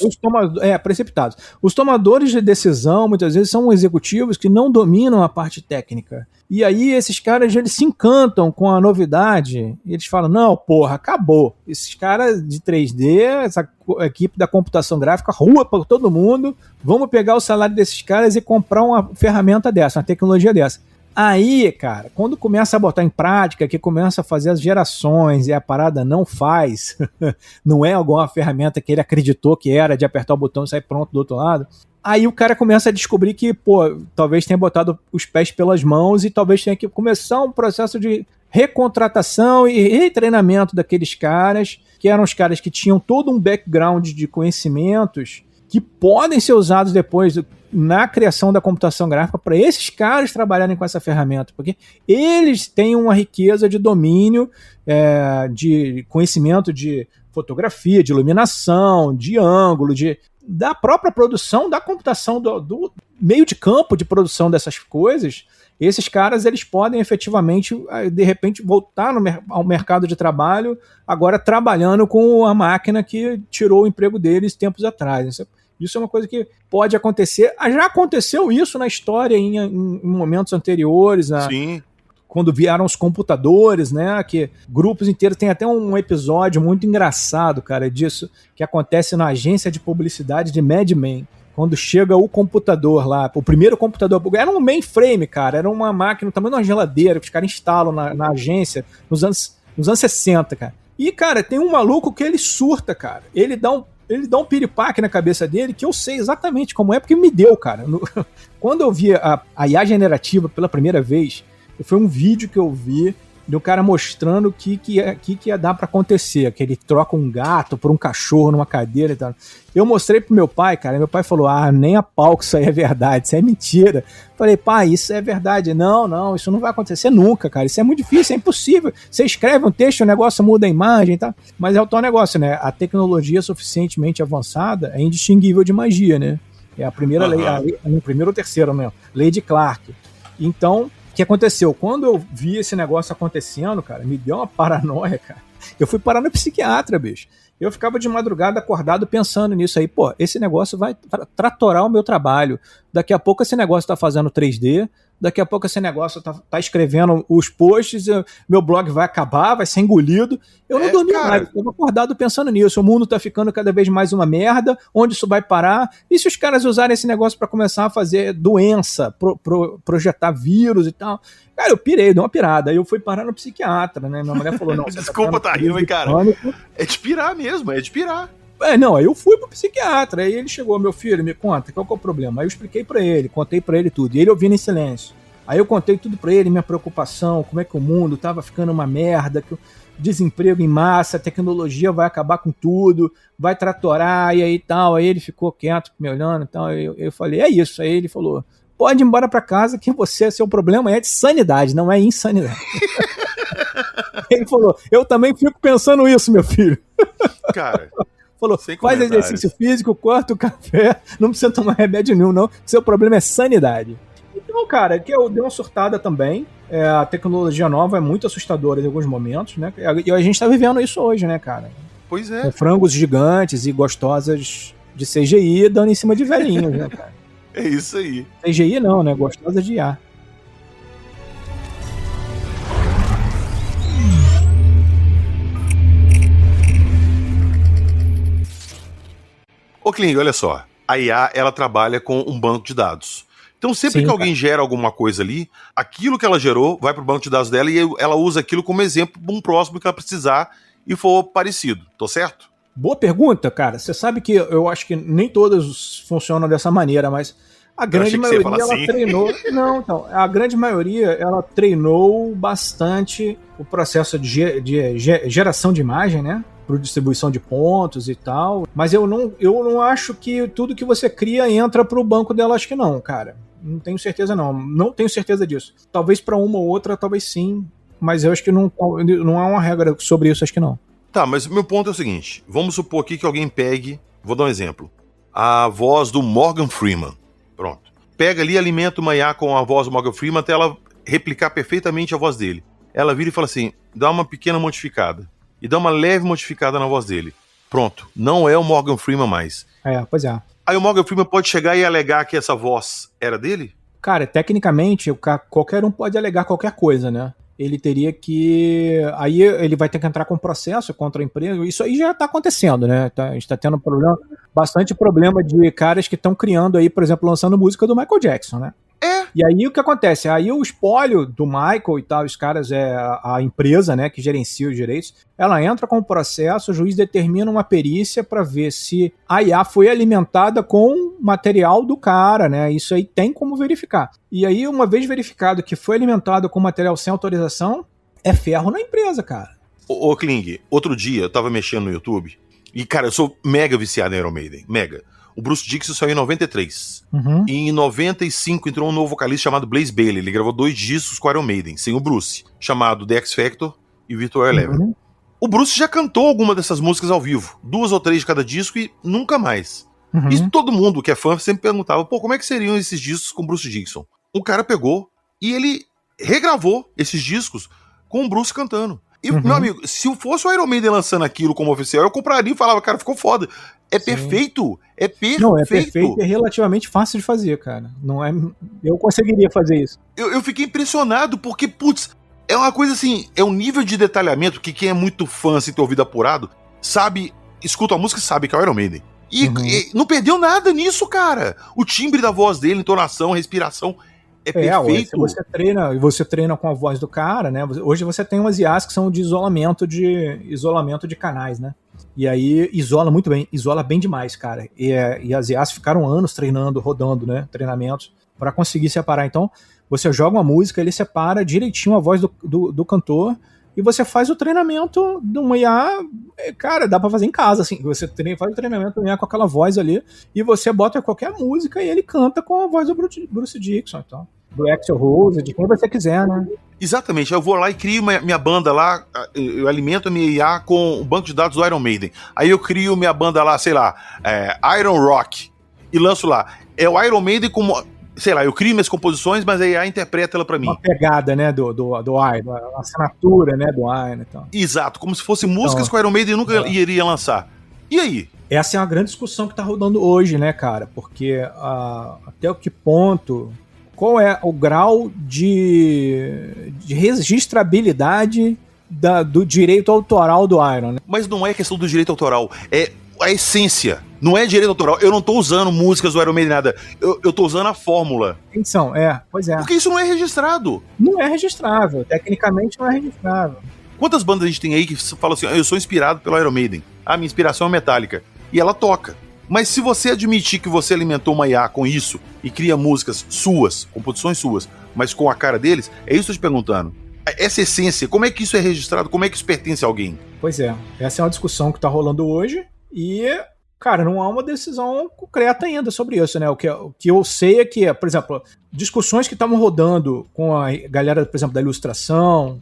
Precipitados. Os tomadores de decisão, muitas vezes, são executivos que não dominam a parte técnica. E aí, esses caras, eles se encantam com a novidade. E eles falam, não, porra, acabou. Esses caras de 3D, essa equipe da computação gráfica, rua para todo mundo, vamos pegar o salário desses caras e comprar uma ferramenta dessa, uma tecnologia dessa. Aí, cara, quando começa a botar em prática, que começa a fazer as gerações e a parada não faz, não é alguma ferramenta que ele acreditou que era de apertar o botão e sair pronto do outro lado, aí o cara começa a descobrir que, talvez tenha botado os pés pelas mãos e talvez tenha que começar um processo de recontratação e retreinamento daqueles caras, que eram os caras que tinham todo um background de conhecimentos que podem ser usados depois na criação da computação gráfica para esses caras trabalharem com essa ferramenta, porque eles têm uma riqueza de domínio, de conhecimento de fotografia, de iluminação, de ângulo, da própria produção, da computação, do meio de campo de produção dessas coisas. Esses caras, eles podem efetivamente, de repente, voltar ao mercado de trabalho, agora trabalhando com a máquina que tirou o emprego deles tempos atrás. Isso é uma coisa que pode acontecer. Já aconteceu isso na história em momentos anteriores. Sim. Quando vieram os computadores, né? Que grupos inteiros. Tem até um episódio muito engraçado, cara, disso, que acontece na agência de publicidade de Mad Men. Quando chega o computador lá, o primeiro computador, era um mainframe, cara, era uma máquina, tamanho de uma geladeira, que os caras instalam na agência nos anos 60, cara. E, cara, tem um maluco que ele surta, cara. Ele dá um piripaque na cabeça dele, que eu sei exatamente como é, porque me deu, cara. Quando eu vi a IA generativa pela primeira vez, foi um vídeo que eu vi, de um cara mostrando o que ia dar pra acontecer, que ele troca um gato por um cachorro numa cadeira e tal. Eu mostrei pro meu pai, cara, meu pai falou, nem a pau que isso aí é verdade, isso é mentira. Falei, pai, isso é verdade. Não, isso não vai acontecer nunca, cara, isso é muito difícil, é impossível. Você escreve um texto, o negócio muda a imagem, tá? Mas é o tal negócio, né? A tecnologia suficientemente avançada é indistinguível de magia, né? É a primeira lei, a primeira ou terceira, né? Lei de Clark. Então, o que aconteceu? Quando eu vi esse negócio acontecendo, cara, me deu uma paranoia, cara. Eu fui parar no psiquiatra, bicho. Eu ficava de madrugada acordado pensando nisso aí. Pô, esse negócio vai tratorar o meu trabalho. Daqui a pouco esse negócio tá fazendo 3D. Daqui a pouco esse negócio tá escrevendo os posts. Meu blog vai acabar, vai ser engolido. Eu não dormia mais. Eu estava acordado pensando nisso. O mundo tá ficando cada vez mais uma merda. Onde isso vai parar? E se os caras usarem esse negócio para começar a fazer doença, projetar vírus e tal? Cara, eu pirei, dei uma pirada. Aí eu fui parar no psiquiatra, né? Minha mulher falou, não... Desculpa, tá rindo, hein, cara? É de pirar mesmo, é de pirar. Aí eu fui pro psiquiatra, aí ele chegou, meu filho, me conta, qual que é o problema? Aí eu expliquei pra ele, contei pra ele tudo, e ele ouvindo em silêncio. Aí eu contei tudo pra ele, minha preocupação, como é que o mundo tava ficando uma merda, que o desemprego em massa, a tecnologia vai acabar com tudo, vai tratorar, e aí tal. Aí ele ficou quieto, me olhando e tal, eu falei, é isso. Aí ele falou, pode ir embora pra casa que seu problema é de sanidade, não é insanidade. Ele falou, eu também fico pensando isso, meu filho. Cara... Falou, faz exercício físico, corta o café, não precisa tomar remédio nenhum, não. Seu problema é sanidade. Então, cara, que eu dei uma surtada também. A tecnologia nova é muito assustadora em alguns momentos, né? E a gente tá vivendo isso hoje, né, cara? Pois é. Com frangos gigantes e gostosas de CGI dando em cima de velhinhos, né, cara? É isso aí. CGI não, né? Gostosas de IA. Ô, Kling, olha só. A IA, ela trabalha com um banco de dados. Então, sempre que alguém gera alguma coisa ali, aquilo que ela gerou vai pro banco de dados dela e ela usa aquilo como exemplo para um próximo que ela precisar e for parecido. Tô certo? Boa pergunta, cara. Você sabe que eu acho que nem todas funcionam dessa maneira, mas a grande maioria ela treinou... Não, então, a grande maioria ela treinou bastante o processo de geração de imagem, né? Por distribuição de pontos e tal, mas eu não acho que tudo que você cria entra pro banco dela, acho que não, cara. Não tenho certeza não tenho certeza disso. Talvez para uma ou outra, talvez sim, mas eu acho que não há uma regra sobre isso, acho que não. Tá, mas o meu ponto é o seguinte, vamos supor aqui que alguém pegue, vou dar um exemplo, a voz do Morgan Freeman, pronto. Pega ali, alimenta uma IA com a voz do Morgan Freeman até ela replicar perfeitamente a voz dele. Ela vira e fala assim, dá uma pequena modificada. E dá uma leve modificada na voz dele. Pronto, não é o Morgan Freeman mais. Pois é. Aí o Morgan Freeman pode chegar e alegar que essa voz era dele? Cara, tecnicamente, qualquer um pode alegar qualquer coisa, né? Ele teria que... Aí ele vai ter que entrar com processo contra a empresa. Isso aí já tá acontecendo, né? A gente tá tendo bastante problema de caras que estão criando aí, por exemplo, lançando música do Michael Jackson, né? E aí o que acontece? Aí o espólio do Michael e tal, os caras, a empresa, né, que gerencia os direitos, ela entra com o processo, o juiz determina uma perícia para ver se a IA foi alimentada com material do cara, né? Isso aí tem como verificar. E aí, uma vez verificado que foi alimentado com material sem autorização, é ferro na empresa, cara. Ô Kling, outro dia eu tava mexendo no YouTube e, cara, eu sou mega viciado em Iron Maiden, mega. O Bruce Dickinson saiu em 93. E em 95 entrou um novo vocalista chamado Blaze Bayley. Ele gravou 2 discos com Iron Maiden, sem o Bruce, chamado The X Factor e Virtual Eleven. O Bruce já cantou alguma dessas músicas ao vivo, 2 ou 3 de cada disco e nunca mais. E todo mundo que é fã sempre perguntava, pô, como é que seriam esses discos com Bruce Dickinson? O cara pegou e ele regravou esses discos com o Bruce cantando. E, meu amigo, se fosse o Iron Maiden lançando aquilo como oficial, eu compraria e falava, cara, ficou foda. É perfeito, é perfeito. Não, é perfeito, é relativamente fácil de fazer, cara. Não é, eu conseguiria fazer isso. Eu fiquei impressionado porque, putz, é uma coisa assim, é um nível de detalhamento que quem é muito fã, sem ter ouvido apurado, sabe, escuta a música e sabe que é o Iron Maiden. E não perdeu nada nisso, cara. O timbre da voz dele, entonação, respiração, é perfeito. Você treina com a voz do cara, né? Hoje você tem umas IAs que são de isolamento de canais, né? E aí isola muito bem, isola bem demais, cara. E as IAs ficaram anos treinando, rodando, né? Treinamentos para conseguir separar. Então, Você joga uma música, ele separa direitinho a voz do cantor, e você faz o treinamento de uma IA, cara, dá pra fazer em casa, assim, você faz o treinamento do IA com aquela voz ali, e você bota qualquer música e ele canta com a voz do Bruce Dickinson, então, do Axl Rose, de quem você quiser, né? Exatamente, eu vou lá e crio minha banda lá, eu alimento a minha IA com o banco de dados do Iron Maiden. Aí eu crio minha banda lá, sei lá, Iron Rock, e lanço lá. É o Iron Maiden como, sei lá, eu crio minhas composições, mas a IA interpreta ela pra mim. Uma pegada, né, do Iron, a assinatura, né, do Iron e tal. Exato, como se fossem músicas que o Iron Maiden nunca iria lançar. E aí? Essa é uma grande discussão que tá rodando hoje, né, cara, porque até que ponto... Qual é o grau de registrabilidade do direito autoral do Iron, né? Mas não é questão do direito autoral, é a essência. Não é direito autoral. Eu não tô usando músicas do Iron Maiden, nada. Eu tô usando a fórmula. Então, pois é. Porque isso não é registrado. Não é registrável. Tecnicamente não é registrável. Quantas bandas a gente tem aí que falam assim, eu sou inspirado pelo Iron Maiden. A minha inspiração é Metallica. E ela toca. Mas se você admitir que você alimentou uma IA com isso e cria músicas suas, composições suas, mas com a cara deles, é isso que eu tô te perguntando. Essa essência, como é que isso é registrado? Como é que isso pertence a alguém? Pois é, essa é uma discussão que tá rolando hoje e, cara, não há uma decisão concreta ainda sobre isso, né? O que eu sei é que, por exemplo, discussões que estavam rodando com a galera, por exemplo, da ilustração,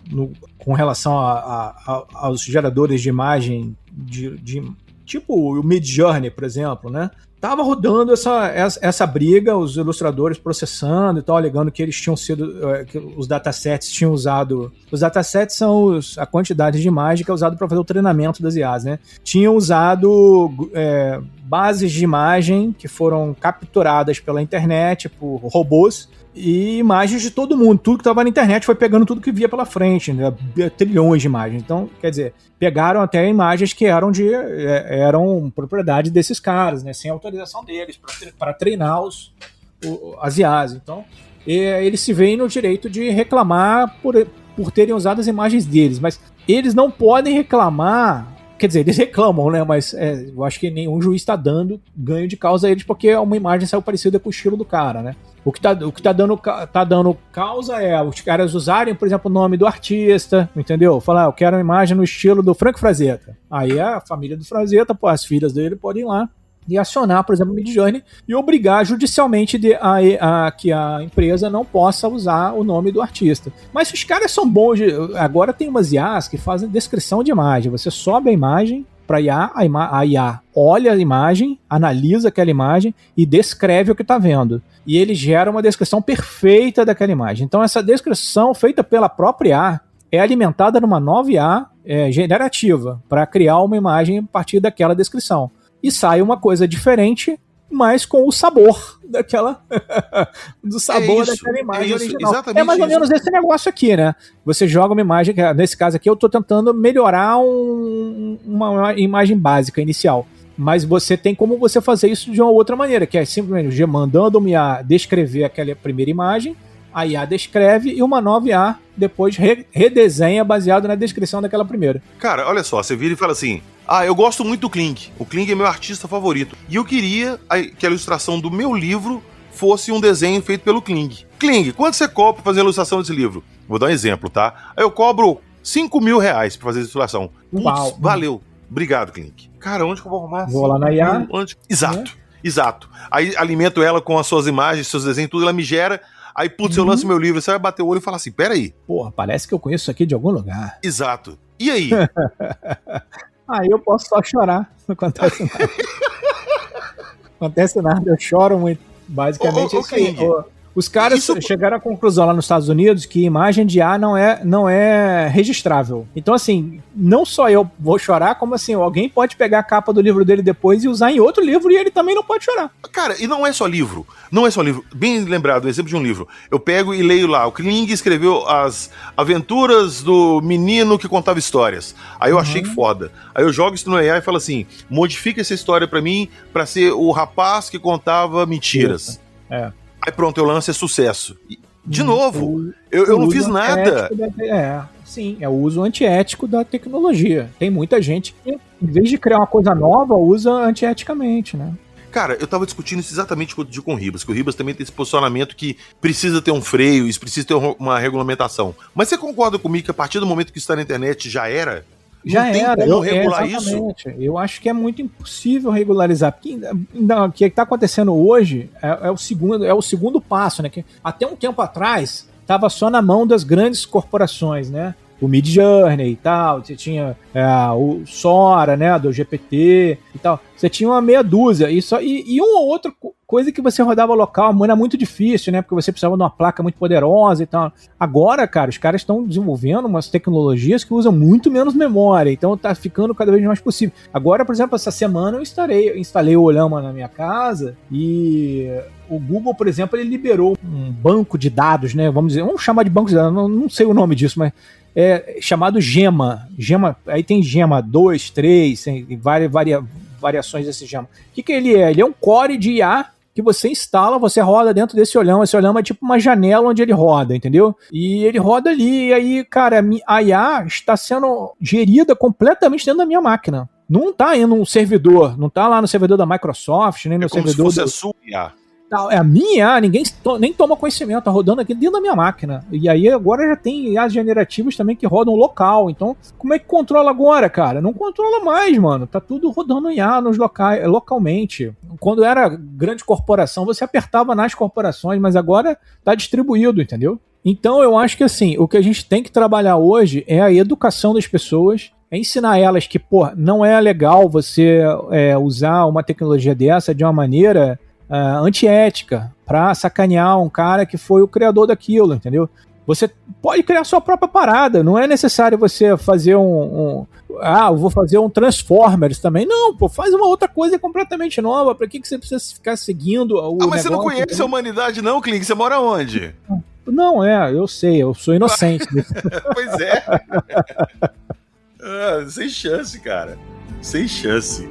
com relação aos geradores de imagem tipo o Midjourney, por exemplo, né? Tava rodando essa briga, os ilustradores processando e tal, alegando que eles tinham sido, que os datasets tinham usado... Os datasets são a quantidade de imagem que é usado para fazer o treinamento das IAs, né? Tinham usado bases de imagem que foram capturadas pela internet por robôs e imagens de todo mundo. Tudo que estava na internet foi pegando tudo que via pela frente, né? Trilhões de imagens. Então, quer dizer, pegaram até imagens que eram propriedade desses caras, né? Sem autorização deles, para treinar as IAs. Então, eles se veem no direito de reclamar por terem usado as imagens deles, mas eles não podem reclamar. Quer dizer, eles reclamam, né? Mas eu acho que nenhum juiz está dando ganho de causa a eles, porque uma imagem saiu parecida com o estilo do cara, né? O que tá dando causa é os caras usarem, por exemplo, o nome do artista, entendeu? Falar, eu quero uma imagem no estilo do Frank Frazetta. Aí a família do Frazetta, as filhas dele podem ir lá e acionar, por exemplo, o Midjourney e obrigar judicialmente que a empresa não possa usar o nome do artista. Mas os caras são bons. Agora tem umas IAs que fazem descrição de imagem. Você sobe a imagem para a IA olha a imagem, analisa aquela imagem e descreve o que está vendo. E ele gera uma descrição perfeita daquela imagem. Então essa descrição feita pela própria IA é alimentada numa nova IA generativa para criar uma imagem a partir daquela descrição. E sai uma coisa diferente, mas com o sabor daquela daquela imagem original. Exatamente, mais ou menos esse negócio aqui, né? Você joga uma imagem, nesse caso aqui eu estou tentando melhorar uma imagem básica inicial. Mas você tem como você fazer isso de uma outra maneira, que é simplesmente mandando uma IA descrever aquela primeira imagem, a IA descreve e uma nova IA depois redesenha baseado na descrição daquela primeira. Cara, olha só, você vira e fala assim, eu gosto muito do Kling, o Kling é meu artista favorito, e eu queria que a ilustração do meu livro fosse um desenho feito pelo Kling. Kling, quanto você cobra pra fazer a ilustração desse livro? Vou dar um exemplo, tá? Eu cobro R$5.000 pra fazer a ilustração. Putz, valeu. Obrigado, Kling. Cara, onde que eu vou arrumar? Vou lá na IA. Exato. Aí alimento ela com as suas imagens, seus desenhos, tudo, ela me gera. Aí, putz, eu lanço meu livro, você vai bater o olho e falar assim, peraí. Porra, parece que eu conheço isso aqui de algum lugar. Exato. E aí? Aí eu posso só chorar, não acontece nada. Não acontece nada, eu choro muito. Basicamente isso aí. Os caras chegaram à conclusão lá nos Estados Unidos que imagem de IA não é registrável. Então, assim, não só eu vou chorar, como assim, alguém pode pegar a capa do livro dele depois e usar em outro livro e ele também não pode chorar. Cara, e não é só livro. Não é só livro. Bem lembrado, exemplo de um livro. Eu pego e leio lá. O Kling escreveu as aventuras do menino que contava histórias. Aí eu achei que foda. Aí eu jogo isso no AI e falo assim, modifica essa história pra mim pra ser o rapaz que contava mentiras. Aí pronto, eu lanço, é sucesso. De novo, eu não fiz nada. Sim, é o uso antiético da tecnologia. Tem muita gente que, em vez de criar uma coisa nova, usa antieticamente, né? Cara, eu tava discutindo isso exatamente com o Ribas, que o Ribas também tem esse posicionamento que precisa ter um freio, isso precisa ter uma regulamentação. Mas você concorda comigo que a partir do momento que isso tá na internet já era? Já não tem era. como regular isso? Eu acho que é muito impossível regularizar. Porque o que está acontecendo hoje é o segundo passo, né? Que até um tempo atrás estava só na mão das grandes corporações, né? O Midjourney e tal, você tinha o Sora, né, do GPT e tal. Você tinha uma meia dúzia e uma ou outra coisa que você rodava local, era muito difícil, né, porque você precisava de uma placa muito poderosa e tal. Agora, cara, os caras estão desenvolvendo umas tecnologias que usam muito menos memória, então tá ficando cada vez mais possível. Agora, por exemplo, essa semana eu instalei o Olhama na minha casa e o Google, por exemplo, ele liberou um banco de dados, né, vamos chamar de banco de dados, não sei o nome disso, mas chamado Gema, aí tem Gema 2, 3, tem variações desse Gema. O que ele é? Ele é um core de IA que você instala, você roda dentro desse Olhama. Esse Olhama é tipo uma janela onde ele roda, entendeu? E ele roda ali, e aí, cara, a IA está sendo gerida completamente dentro da minha máquina. Não tá indo um servidor, não tá lá no servidor da Microsoft, nem no servidor se fosse a sua IA. É a minha, ninguém nem toma conhecimento, tá rodando aqui dentro da minha máquina. E aí agora já tem IAs generativas também que rodam local. Então, como é que controla agora, cara? Não controla mais, mano. Tá tudo rodando IA nos localmente. Quando era grande corporação, você apertava nas corporações, mas agora tá distribuído, entendeu? Então eu acho que assim, o que a gente tem que trabalhar hoje é a educação das pessoas, é ensinar elas que, pô, não é legal você usar uma tecnologia dessa de uma maneira antiética, pra sacanear um cara que foi o criador daquilo, entendeu? Você pode criar sua própria parada, não é necessário você fazer eu vou fazer um Transformers também. Não, pô, faz uma outra coisa completamente nova. Pra que você precisa ficar seguindo o negócio? Mas você não conhece a humanidade não, Klink? Você mora onde? Não, eu sei, eu sou inocente. Pois é. Sem chance, cara. Sem chance.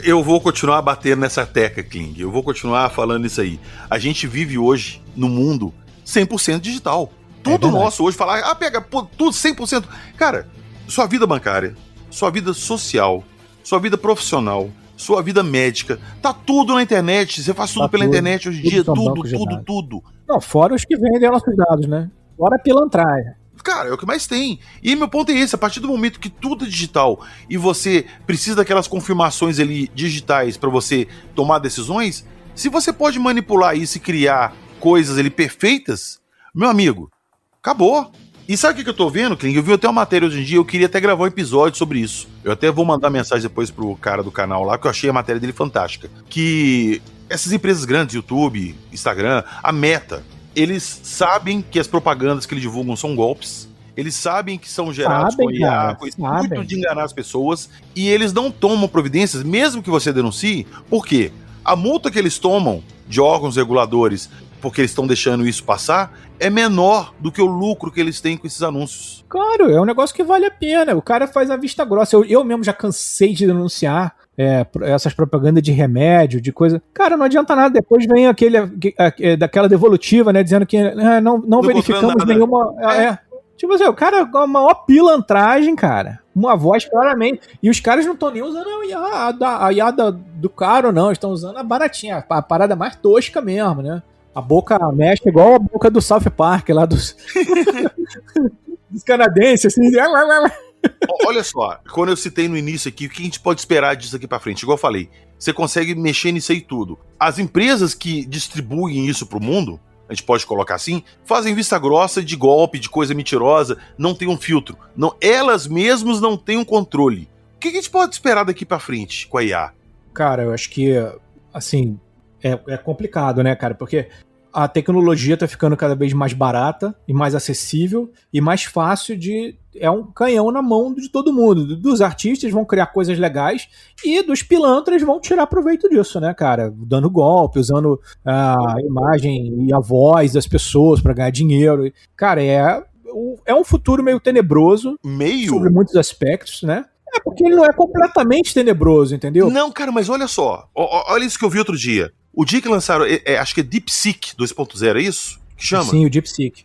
Eu vou continuar batendo nessa tecla, Kling. Eu vou continuar falando isso aí. A gente vive hoje no mundo 100% digital. Tudo nosso hoje, pega tudo 100%. Cara, sua vida bancária, sua vida social, sua vida profissional, sua vida médica, tá tudo na internet. Você faz tudo pela internet hoje em dia. Tudo. Não, fora os que vendem nossos dados, né? Fora a pilantragem. Cara, é o que mais tem. E meu ponto é esse, a partir do momento que tudo é digital e você precisa daquelas confirmações ali digitais para você tomar decisões, se você pode manipular isso e criar coisas ali perfeitas, meu amigo, acabou. E sabe o que eu tô vendo, Kling? Eu vi até uma matéria hoje em dia, eu queria até gravar um episódio sobre isso. Eu até vou mandar mensagem depois pro cara do canal lá, que eu achei a matéria dele fantástica. Que essas empresas grandes, YouTube, Instagram, a Meta, eles sabem que as propagandas que eles divulgam são golpes, eles sabem que são gerados com IA, com esse intuito de enganar as pessoas, e eles não tomam providências, mesmo que você denuncie. Por quê? A multa que eles tomam de órgãos reguladores, porque eles estão deixando isso passar, é menor do que o lucro que eles têm com esses anúncios. Claro, é um negócio que vale a pena. O cara faz a vista grossa. Eu mesmo já cansei de denunciar essas propagandas de remédio, de coisa. Cara, não adianta nada. Depois vem daquela devolutiva, né, dizendo que não verificamos nenhuma... Tipo assim, o cara com a maior pilantragem, cara. Uma voz claramente. E os caras não estão nem usando a IA do caro, não. Estão usando a baratinha, a parada mais tosca mesmo, né? A boca mexe igual a boca do South Park, lá dos canadenses, assim. Olha só, quando eu citei no início aqui, o que a gente pode esperar disso aqui pra frente? Igual eu falei, você consegue mexer nisso aí tudo. As empresas que distribuem isso pro mundo, a gente pode colocar assim, fazem vista grossa de golpe, de coisa mentirosa, não tem um filtro. Não, elas mesmas não têm um controle. O que a gente pode esperar daqui pra frente com a IA? Cara, eu acho que, assim, é complicado, né, cara? Porque a tecnologia tá ficando cada vez mais barata e mais acessível e mais fácil de... É um canhão na mão de todo mundo. Dos artistas vão criar coisas legais e dos pilantras vão tirar proveito disso, né, cara? Dando golpe, usando a imagem e a voz das pessoas para ganhar dinheiro. Cara, é um futuro meio tenebroso. Sobre muitos aspectos, né? Porque ele não é completamente tenebroso, entendeu? Não, cara, mas olha só. Olha isso que eu vi outro dia. O dia que lançaram, acho que é DeepSeek 2.0, é isso? Que chama? Sim, o DeepSeek.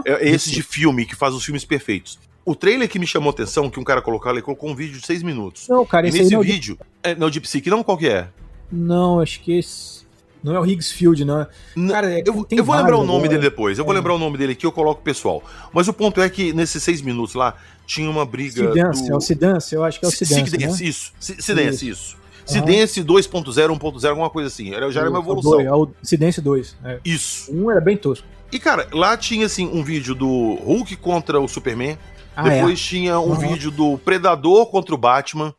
É esse de filme, que faz os filmes perfeitos. O trailer que me chamou a atenção, que um cara colocou, ele colocou um vídeo de 6 minutos. Não, cara, E esse aí nesse não vídeo... Não, de Psyche, não? Qual que é? Não, acho que esse... Não é o Higgsfield, não. Cara, Eu vou lembrar o nome dele depois. Eu vou lembrar o nome dele aqui, eu coloco o pessoal. Mas o ponto é que nesses 6 minutos lá, tinha uma briga É o Sidance, eu acho que é o Sidance, né? Isso. Sidance, isso. Sidance 2.0, 1.0, alguma coisa assim. Já era uma evolução. É o Sidance 2. É. Isso. Um era bem tosco. E, cara, lá tinha, assim, um vídeo do Hulk contra o Superman. Depois tinha um vídeo do Predador contra o Batman.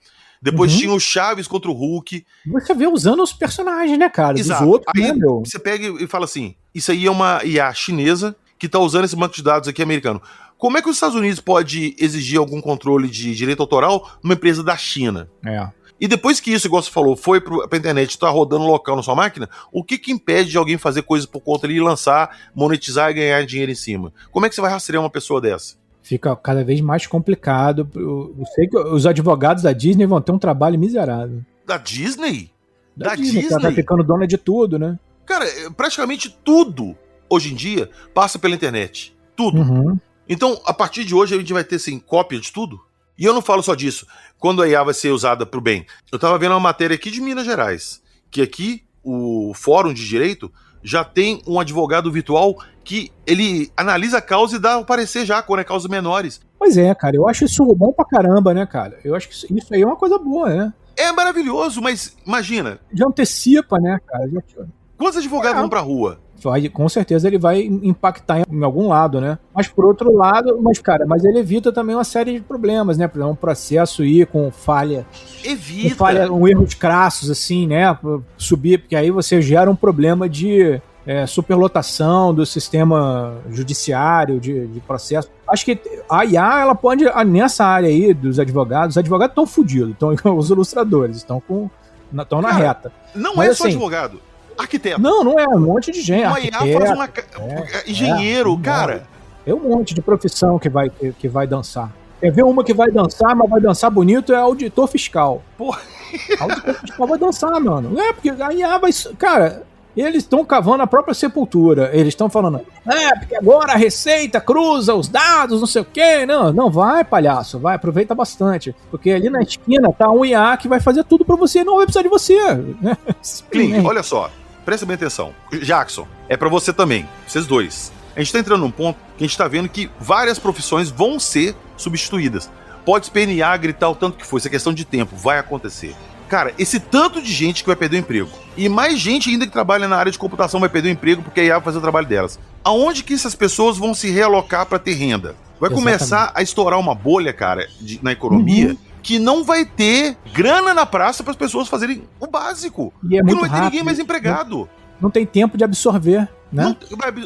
Depois tinha o Chaves contra o Hulk. Você vê usando os personagens, né, cara? Exato. Dos outros, aí né, meu? você pega e fala assim, isso aí é uma IA chinesa que tá usando esse banco de dados aqui americano. Como é que os Estados Unidos pode exigir algum controle de direito autoral numa empresa da China? É. E depois que isso, igual você falou, foi pra internet, tá rodando local na sua máquina, o que impede de alguém fazer coisas por conta ali e lançar, monetizar e ganhar dinheiro em cima? Como é que você vai rastrear uma pessoa dessa? Fica cada vez mais complicado. Eu sei que os advogados da Disney vão ter um trabalho miserável. Da Disney? Da Disney? Ela tá ficando dona de tudo, né? Cara, praticamente tudo, hoje em dia, passa pela internet. Tudo. Então, a partir de hoje, a gente vai ter, assim, cópia de tudo. E eu não falo só disso. Quando a IA vai ser usada pro bem. Eu tava vendo uma matéria aqui de Minas Gerais, que aqui, o Fórum de Direito já tem um advogado virtual que ele analisa a causa e dá o parecer já, quando é causas menores. Pois é, cara, eu acho isso bom pra caramba, né, cara? Eu acho que isso aí é uma coisa boa, né? É maravilhoso, mas imagina. Já antecipa, né, cara? Quantos advogados vão pra rua? Com certeza ele vai impactar em algum lado, né? Mas por outro lado, mas ele evita também uma série de problemas, né? Por exemplo, um processo ir com falha. Evita. Com falha, um erro de crassos, assim, né? Subir, porque aí você gera um problema de superlotação do sistema judiciário, de processo. Acho que a IA, ela pode, nessa área aí dos advogados, os advogados estão fodidos, os ilustradores estão na reta. Não mas, é só assim, advogado. Arquiteto. Não é um monte de gente. Uma IA faz engenheiro, cara. É um monte de profissão que vai dançar. Quer ver uma que vai dançar, mas vai dançar bonito, é auditor fiscal. Porra. Auditor fiscal vai dançar, mano. Porque a IA vai... Cara, eles estão cavando a própria sepultura. Eles estão falando, porque agora a Receita cruza os dados, não sei o quê. Não, vai, palhaço, vai, aproveita bastante. Porque ali na esquina tá um IA que vai fazer tudo pra você, não vai precisar de você. Clint, olha só. Presta bem atenção. Jackson, é pra você também. Vocês dois. A gente tá entrando num ponto que a gente tá vendo que várias profissões vão ser substituídas. Pode espernear, gritar o tanto que for. Isso é questão de tempo. Vai acontecer. Cara, esse tanto de gente que vai perder o emprego. E mais gente ainda que trabalha na área de computação vai perder o emprego porque a IA vai fazer o trabalho delas. Aonde que essas pessoas vão se realocar pra ter renda? Vai começar a estourar uma bolha, cara, na economia... que não vai ter grana na praça para as pessoas fazerem o básico. E não vai ter ninguém mais empregado. Não tem tempo de absorver, né?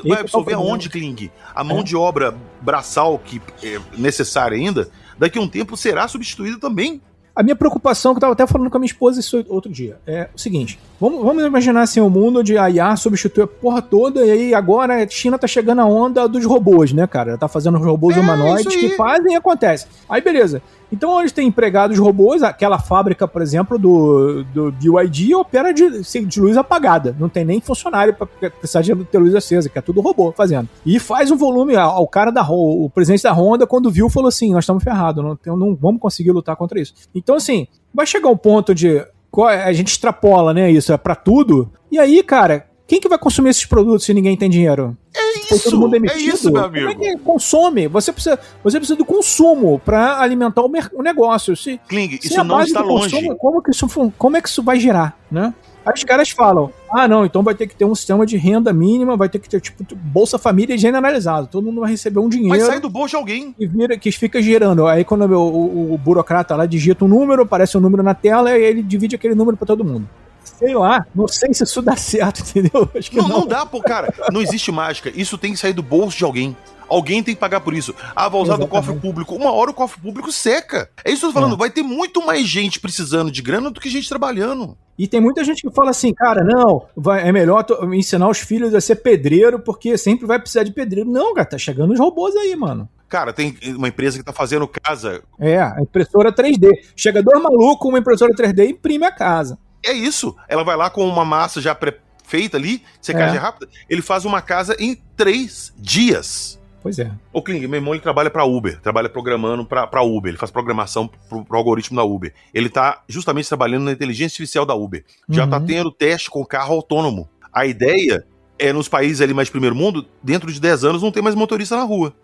Vai absorver aonde, Kling? A mão de obra braçal que é necessária ainda, daqui a um tempo será substituída também. A minha preocupação, que eu estava até falando com a minha esposa isso outro dia, é o seguinte: vamos imaginar assim, um mundo onde a IA substitui a porra toda, e aí agora a China tá chegando a onda dos robôs, né, cara? Ela tá fazendo os robôs humanoides que fazem e acontece. Aí beleza. Então eles têm empregados robôs, aquela fábrica, por exemplo, do BYD opera de luz apagada. Não tem nem funcionário para precisar de ter luz acesa, que é tudo robô fazendo. E faz um volume, o cara o presidente da Honda, quando viu, falou assim, nós estamos ferrados, não vamos conseguir lutar contra isso. Então assim, vai chegar um ponto de... A gente extrapola, né, isso é pra tudo. E aí, cara, quem que vai consumir esses produtos se ninguém tem dinheiro? Todo mundo demitido. É isso, meu amigo. Como é que consome? Você precisa do consumo para alimentar o negócio. Kling, isso não está longe. Consumo, como é que isso vai girar, né? Aí os caras falam, não, então vai ter que ter um sistema de renda mínima, vai ter que ter, tipo, Bolsa Família generalizado. Todo mundo vai receber um dinheiro. Vai sair do bolso de alguém. Que fica girando. Aí quando o burocrata lá digita um número, aparece um número na tela e ele divide aquele número para todo mundo. Sei lá, não sei se isso dá certo, entendeu? Acho que não dá, pô, cara. Não existe mágica. Isso tem que sair do bolso de alguém. Alguém tem que pagar por isso. Vai usar do cofre público. Uma hora o cofre público seca. É isso que eu tô falando. Vai ter muito mais gente precisando de grana do que gente trabalhando. E tem muita gente que fala assim, cara, não, é melhor ensinar os filhos a ser pedreiro porque sempre vai precisar de pedreiro. Não, cara, tá chegando os robôs aí, mano. Cara, tem uma empresa que tá fazendo casa. A impressora 3D. Chega dois malucos com uma impressora 3D e imprime a casa. É isso. Ela vai lá com uma massa já feita ali, secagem rápida. Ele faz uma casa em 3 dias. pois é. O Kling, meu irmão, ele trabalha pra Uber, trabalha programando pra Uber, ele faz programação pro algoritmo da Uber. Ele tá justamente trabalhando na inteligência artificial da Uber. Já tá tendo teste com carro autônomo. A ideia é, nos países ali mais de primeiro mundo, dentro de 10 anos não tem mais motorista na rua.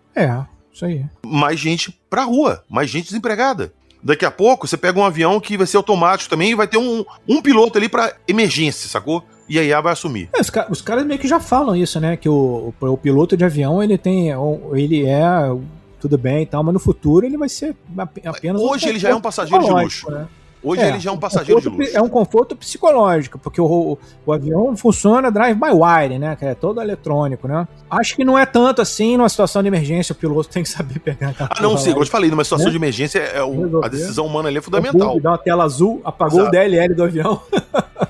Isso aí. Mais gente pra rua, mais gente desempregada. Daqui a pouco, você pega um avião que vai ser automático também e vai ter um piloto ali pra emergência, sacou? E a IA vai assumir. Os caras meio que já falam isso, né? Que o piloto de avião, ele é tudo bem e tal, mas no futuro ele vai ser apenas... Hoje ele já é um passageiro de luxo. Né? Hoje ele já é um passageiro de luxo. É um conforto psicológico, porque o avião funciona drive-by-wire, né? Que é todo eletrônico, né? Acho que não é tanto assim, numa situação de emergência, o piloto tem que saber pegar aquela não, sim, como eu te falei, numa situação de emergência, a decisão humana ali é fundamental. Dá uma tela azul, apagou o DLL do avião.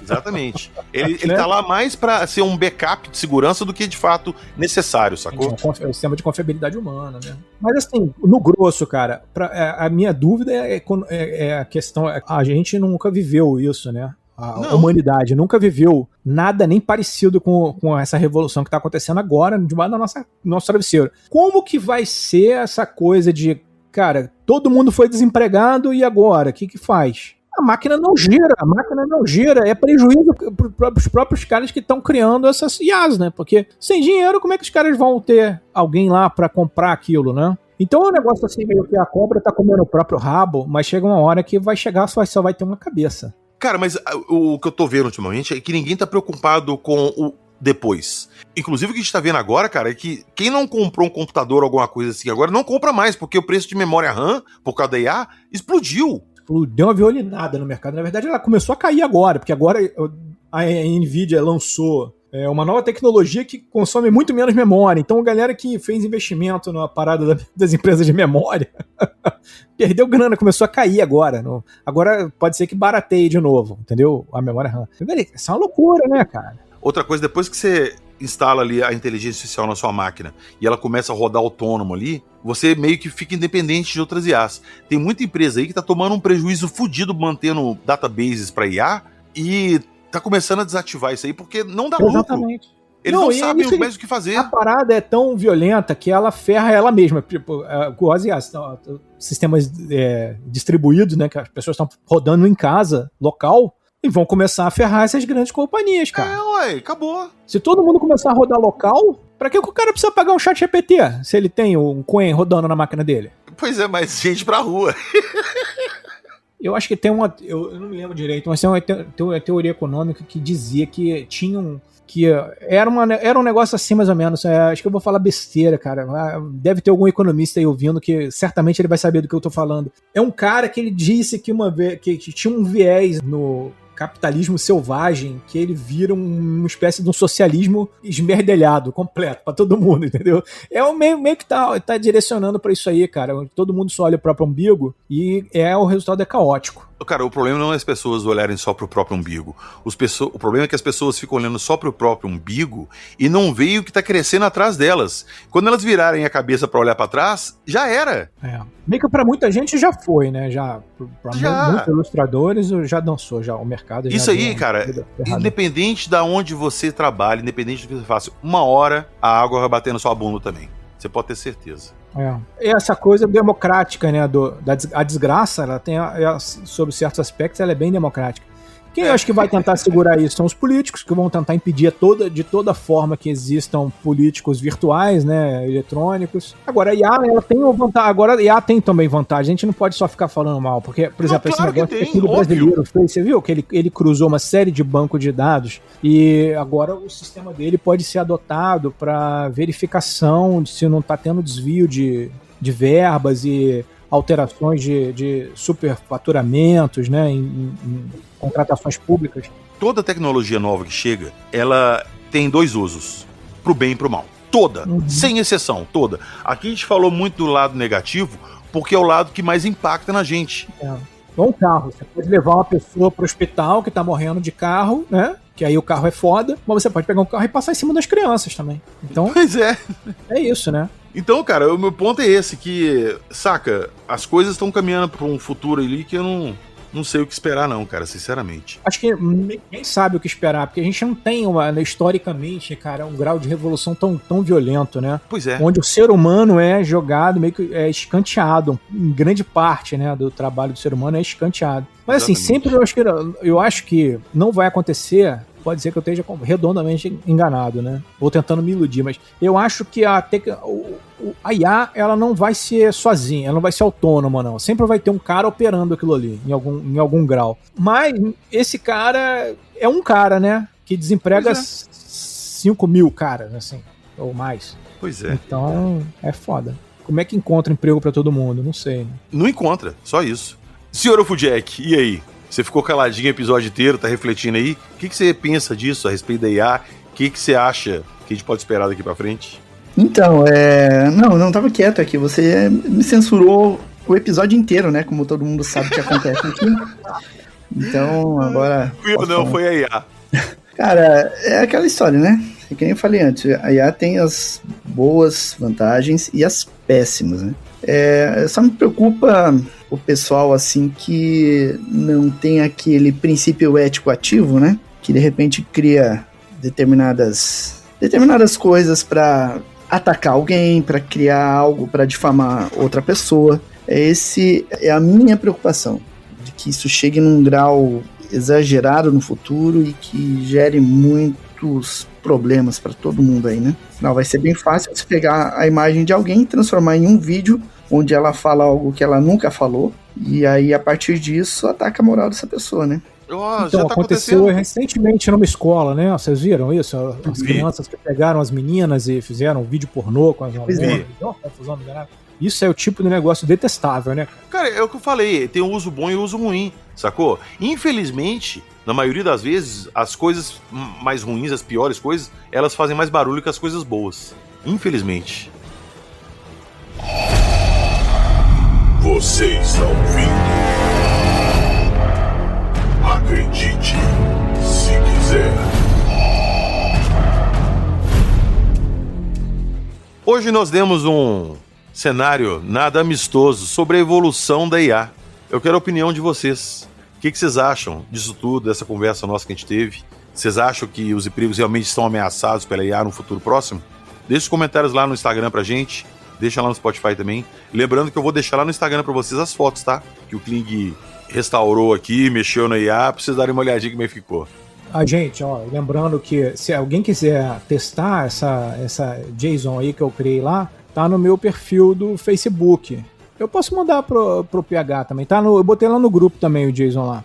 Exatamente. Ele tá lá mais pra ser um backup de segurança do que de fato necessário, sacou? É um sistema de confiabilidade humana, né? Mas assim, no grosso, cara, a minha dúvida é a questão. A gente nunca viveu isso, né? A humanidade nunca viveu nada nem parecido com essa revolução que tá acontecendo agora, debaixo da nosso travesseiro. Como que vai ser essa coisa de, cara, todo mundo foi desempregado e agora? O que faz? A máquina não gira, é prejuízo para os próprios caras que estão criando essas IAs, né? Porque sem dinheiro, como é que os caras vão ter alguém lá para comprar aquilo, né? Então é um negócio assim, meio que a cobra tá comendo o próprio rabo, mas chega uma hora que vai chegar, só vai ter uma cabeça. Cara, mas o que eu tô vendo ultimamente é que ninguém tá preocupado com o depois. Inclusive o que a gente tá vendo agora, cara, é que quem não comprou um computador ou alguma coisa assim agora, não compra mais, porque o preço de memória RAM, por causa da IA, explodiu. Deu uma violinada no mercado. Na verdade, ela começou a cair agora, porque agora a Nvidia lançou uma nova tecnologia que consome muito menos memória. Então, a galera que fez investimento na parada das empresas de memória perdeu grana, começou a cair agora. Agora pode ser que barateie de novo, entendeu? A memória RAM. Isso é uma loucura, né, cara? Outra coisa, depois que você instala ali a inteligência artificial na sua máquina e ela começa a rodar autônomo ali, você meio que fica independente de outras IAs. Tem muita empresa aí que tá tomando um prejuízo fodido mantendo databases para IA e tá começando a desativar isso aí porque não dá lucro. Exatamente. Eles não sabem mais o que fazer. A parada é tão violenta que ela ferra ela mesma. Tipo, quase sistemas distribuídos, né, que as pessoas estão rodando em casa, local, e vão começar a ferrar essas grandes companhias, cara. Acabou. Se todo mundo começar a rodar local, pra que o cara precisa pagar um chat GPT se ele tem um Quen rodando na máquina dele? Pois é, mas gente pra rua. Eu acho que tem eu não me lembro direito, mas tem uma teoria econômica que dizia que que era um negócio assim mais ou menos, acho que eu vou falar besteira, cara, deve ter algum economista aí ouvindo que certamente ele vai saber do que eu tô falando. É um cara que ele disse que que tinha um viés no capitalismo selvagem, que ele vira uma espécie de um socialismo esmerdelhado, completo, pra todo mundo, entendeu? Meio que tá direcionando pra isso aí, cara, onde todo mundo só olha o próprio umbigo e o resultado é caótico. Cara, o problema não é as pessoas olharem só pro próprio umbigo. O problema é que as pessoas ficam olhando só pro próprio umbigo e não veem o que tá crescendo atrás delas. Quando elas virarem a cabeça pra olhar pra trás, já era. Meio que pra muita gente já foi, né? Pra muitos ilustradores já dançou, já o mercado. Isso aí, cara, independente da onde você trabalha, independente do que você faça, uma hora a água vai bater na sua bunda também. Você pode ter certeza. Essa coisa democrática, né, a desgraça, ela tem, sobre certos aspectos, ela é bem democrática. Quem eu acho que vai tentar segurar isso são os políticos, que vão tentar impedir de toda forma que existam políticos virtuais, né, eletrônicos. Agora, a IA, ela tem vantagem. Agora, a IA tem também vantagem. A gente não pode só ficar falando mal, porque, por exemplo, esse negócio que aquele brasileiro fez, você viu que ele cruzou uma série de bancos de dados e agora o sistema dele pode ser adotado para verificação de se não está tendo desvio de verbas e alterações de superfaturamentos, né, em contratações públicas. Toda tecnologia nova que chega, ela tem dois usos, pro bem e pro mal. Toda, sem exceção, toda. Aqui a gente falou muito do lado negativo, porque é o lado que mais impacta na gente. Um carro, você pode levar uma pessoa pro hospital que tá morrendo de carro, né? Que aí o carro é foda, mas você pode pegar um carro e passar em cima das crianças também. Então, pois é. É isso, né? Então, cara, o meu ponto é esse, que, saca, as coisas estão caminhando pra um futuro ali que eu Não sei o que esperar não, cara, sinceramente. Acho que ninguém sabe o que esperar, porque a gente não tem, historicamente, cara, um grau de revolução tão violento, né? Pois é. Onde o ser humano é jogado, meio que é escanteado. Em grande parte, né, do trabalho do ser humano é escanteado. Mas assim, sempre eu acho que não vai acontecer. Pode ser que eu esteja redondamente enganado, né? Ou tentando me iludir, mas eu acho que a IA, ela não vai ser sozinha, ela não vai ser autônoma, não. Sempre vai ter um cara operando aquilo ali, em algum grau. Mas esse cara é um cara, né? Que desemprega 5 mil caras, assim, ou mais. Pois é. Então, é foda. Como é que encontra emprego pra todo mundo? Não sei, né? Não encontra, só isso. Senhor Afrojack, e aí? Você ficou caladinho o episódio inteiro, tá refletindo aí? O que você pensa disso a respeito da IA? O que você acha que a gente pode esperar daqui pra frente? Então, não tava quieto aqui. Você me censurou o episódio inteiro, né? Como todo mundo sabe que acontece aqui. Então, agora... Não, foi a IA. Cara, é aquela história, né? É que nem eu falei antes, a IA tem as boas vantagens e as péssimas, né? Só me preocupa o pessoal, assim, que não tem aquele princípio ético ativo, né? Que de repente cria determinadas coisas para atacar alguém, para criar algo, para difamar outra pessoa. Esse é a minha preocupação, de que isso chegue num grau exagerado no futuro e que gere muitos problemas para todo mundo aí, né? Não, vai ser bem fácil você pegar a imagem de alguém e transformar em um vídeo onde ela fala algo que ela nunca falou, e aí a partir disso ataca a moral dessa pessoa, né? Então, aconteceu recentemente numa escola, né? Vocês viram isso? As crianças que pegaram as meninas e fizeram um vídeo pornô com as meninas. Isso é o tipo de negócio detestável, né? Cara, é o que eu falei, tem um uso bom e um uso ruim, sacou? Infelizmente, na maioria das vezes, as coisas mais ruins, as piores coisas, elas fazem mais barulho que as coisas boas. Infelizmente. Você está ouvindo? Acredite, se quiser. Hoje nós demos um cenário nada amistoso sobre a evolução da IA. Eu quero a opinião de vocês. O que vocês acham disso tudo, dessa conversa nossa que a gente teve? Vocês acham que os empregos realmente estão ameaçados pela IA no futuro próximo? Deixe os comentários lá no Instagram pra gente. Deixa lá no Spotify também. Lembrando que eu vou deixar lá no Instagram pra vocês as fotos, tá? Que o Kling restaurou aqui, mexeu na IA, pra vocês darem uma olhadinha como é que ficou. Gente, lembrando que se alguém quiser testar essa JSON aí que eu criei lá, tá no meu perfil do Facebook. Eu posso mandar pro PH também, tá? Eu botei lá no grupo também o JSON lá.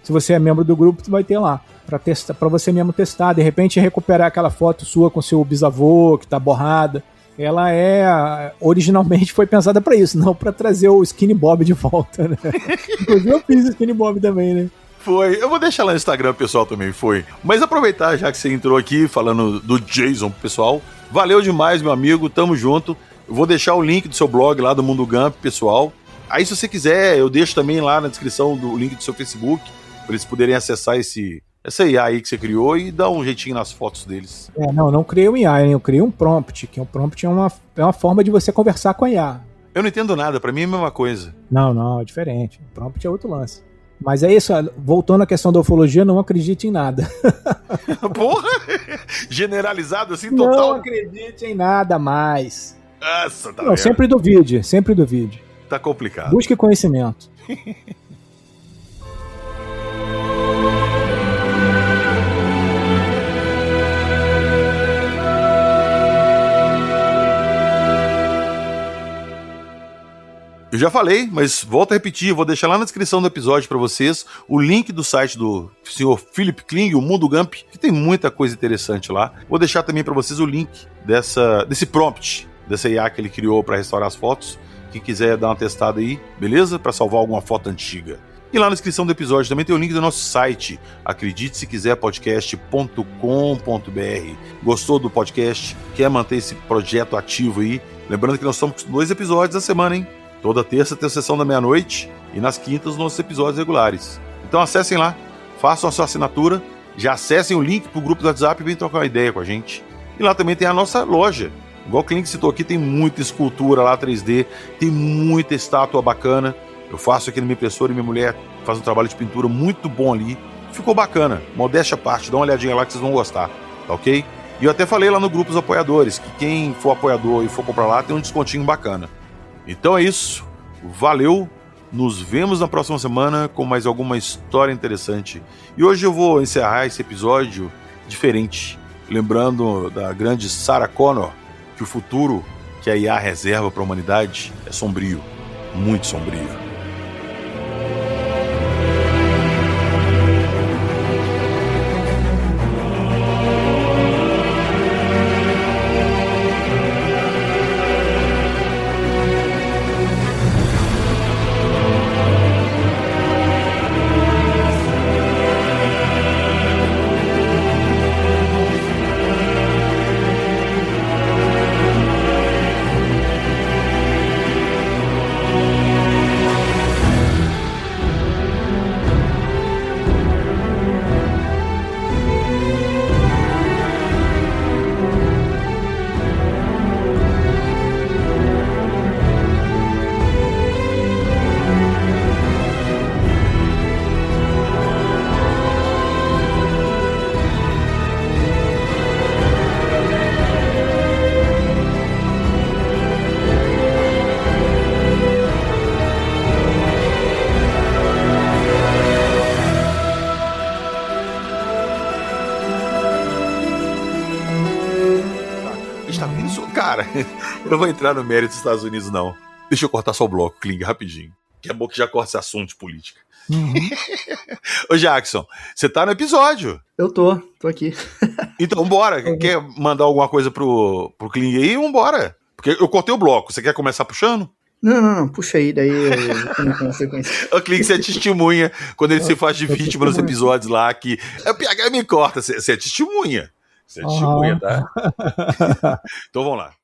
Se você é membro do grupo, tu vai ter lá. Pra você mesmo testar, de repente recuperar aquela foto sua com seu bisavô que tá borrada. Ela originalmente foi pensada pra isso, não pra trazer o Skinny Bob de volta, né? Inclusive eu fiz o Skinny Bob também, né? Foi, eu vou deixar lá no Instagram, pessoal, também foi. Mas aproveitar, já que você entrou aqui falando do Jason, pessoal, valeu demais, meu amigo, tamo junto. Eu vou deixar o link do seu blog lá do Mundo Gump, pessoal. Aí se você quiser, eu deixo também lá na descrição do link do seu Facebook, pra eles poderem acessar essa IA aí que você criou e dar um jeitinho nas fotos deles. Não criei um IA, eu criei um prompt, que um prompt é uma forma de você conversar com a IA. Eu não entendo nada, pra mim é a mesma coisa. Não, é diferente. O prompt é outro lance. Mas é isso, voltando à questão da ufologia, não acredite em nada. Porra! Generalizado assim, total? Não acredite em nada mais. Nossa, tá não, sempre duvide. Tá complicado. Busque conhecimento. Eu já falei, mas volto a repetir, vou deixar lá na descrição do episódio pra vocês o link do site do senhor Philip Kling, o Mundo Gump, que tem muita coisa interessante lá. Vou deixar também pra vocês o link desse prompt, dessa IA que ele criou pra restaurar as fotos. Quem quiser dar uma testada aí, beleza? Pra salvar alguma foto antiga. E lá na descrição do episódio também tem o link do nosso site, acredite se quiser podcast.com.br. Gostou do podcast? Quer manter esse projeto ativo aí? Lembrando que nós estamos com 2 episódios a semana, hein? Toda terça tem a sessão da meia-noite e nas quintas os nossos episódios regulares. Então acessem lá, façam a sua assinatura, já acessem o link pro grupo do WhatsApp e venham trocar uma ideia com a gente. E lá também tem a nossa loja. Igual o Kling citou aqui, tem muita escultura lá 3D, tem muita estátua bacana. Eu faço aqui na minha impressora e minha mulher faz um trabalho de pintura muito bom ali. Ficou bacana, modéstia à parte, dá uma olhadinha lá que vocês vão gostar, tá ok? E eu até falei lá no grupo dos apoiadores, que quem for apoiador e for comprar lá, tem um descontinho bacana. Então é isso, valeu, nos vemos na próxima semana com mais alguma história interessante. E hoje eu vou encerrar esse episódio diferente, lembrando da grande Sarah Connor, que o futuro que a IA reserva para a humanidade é sombrio, muito sombrio. Cara, eu não vou entrar no mérito dos Estados Unidos, não. Deixa eu cortar só o bloco, Kling, rapidinho. Que é bom que já corta esse assunto de política. Ô Jackson, você tá no episódio. Eu tô aqui. Então, vambora. Quer mandar alguma coisa pro Kling aí? Vambora. Porque eu cortei o bloco. Você quer começar puxando? Não, puxa aí, daí eu tenho consequência. O Kling, você é testemunha quando ele se faz de vítima nos episódios lá que o PH me corta. Você é testemunha. Você é testemunha, tá? Então vamos lá.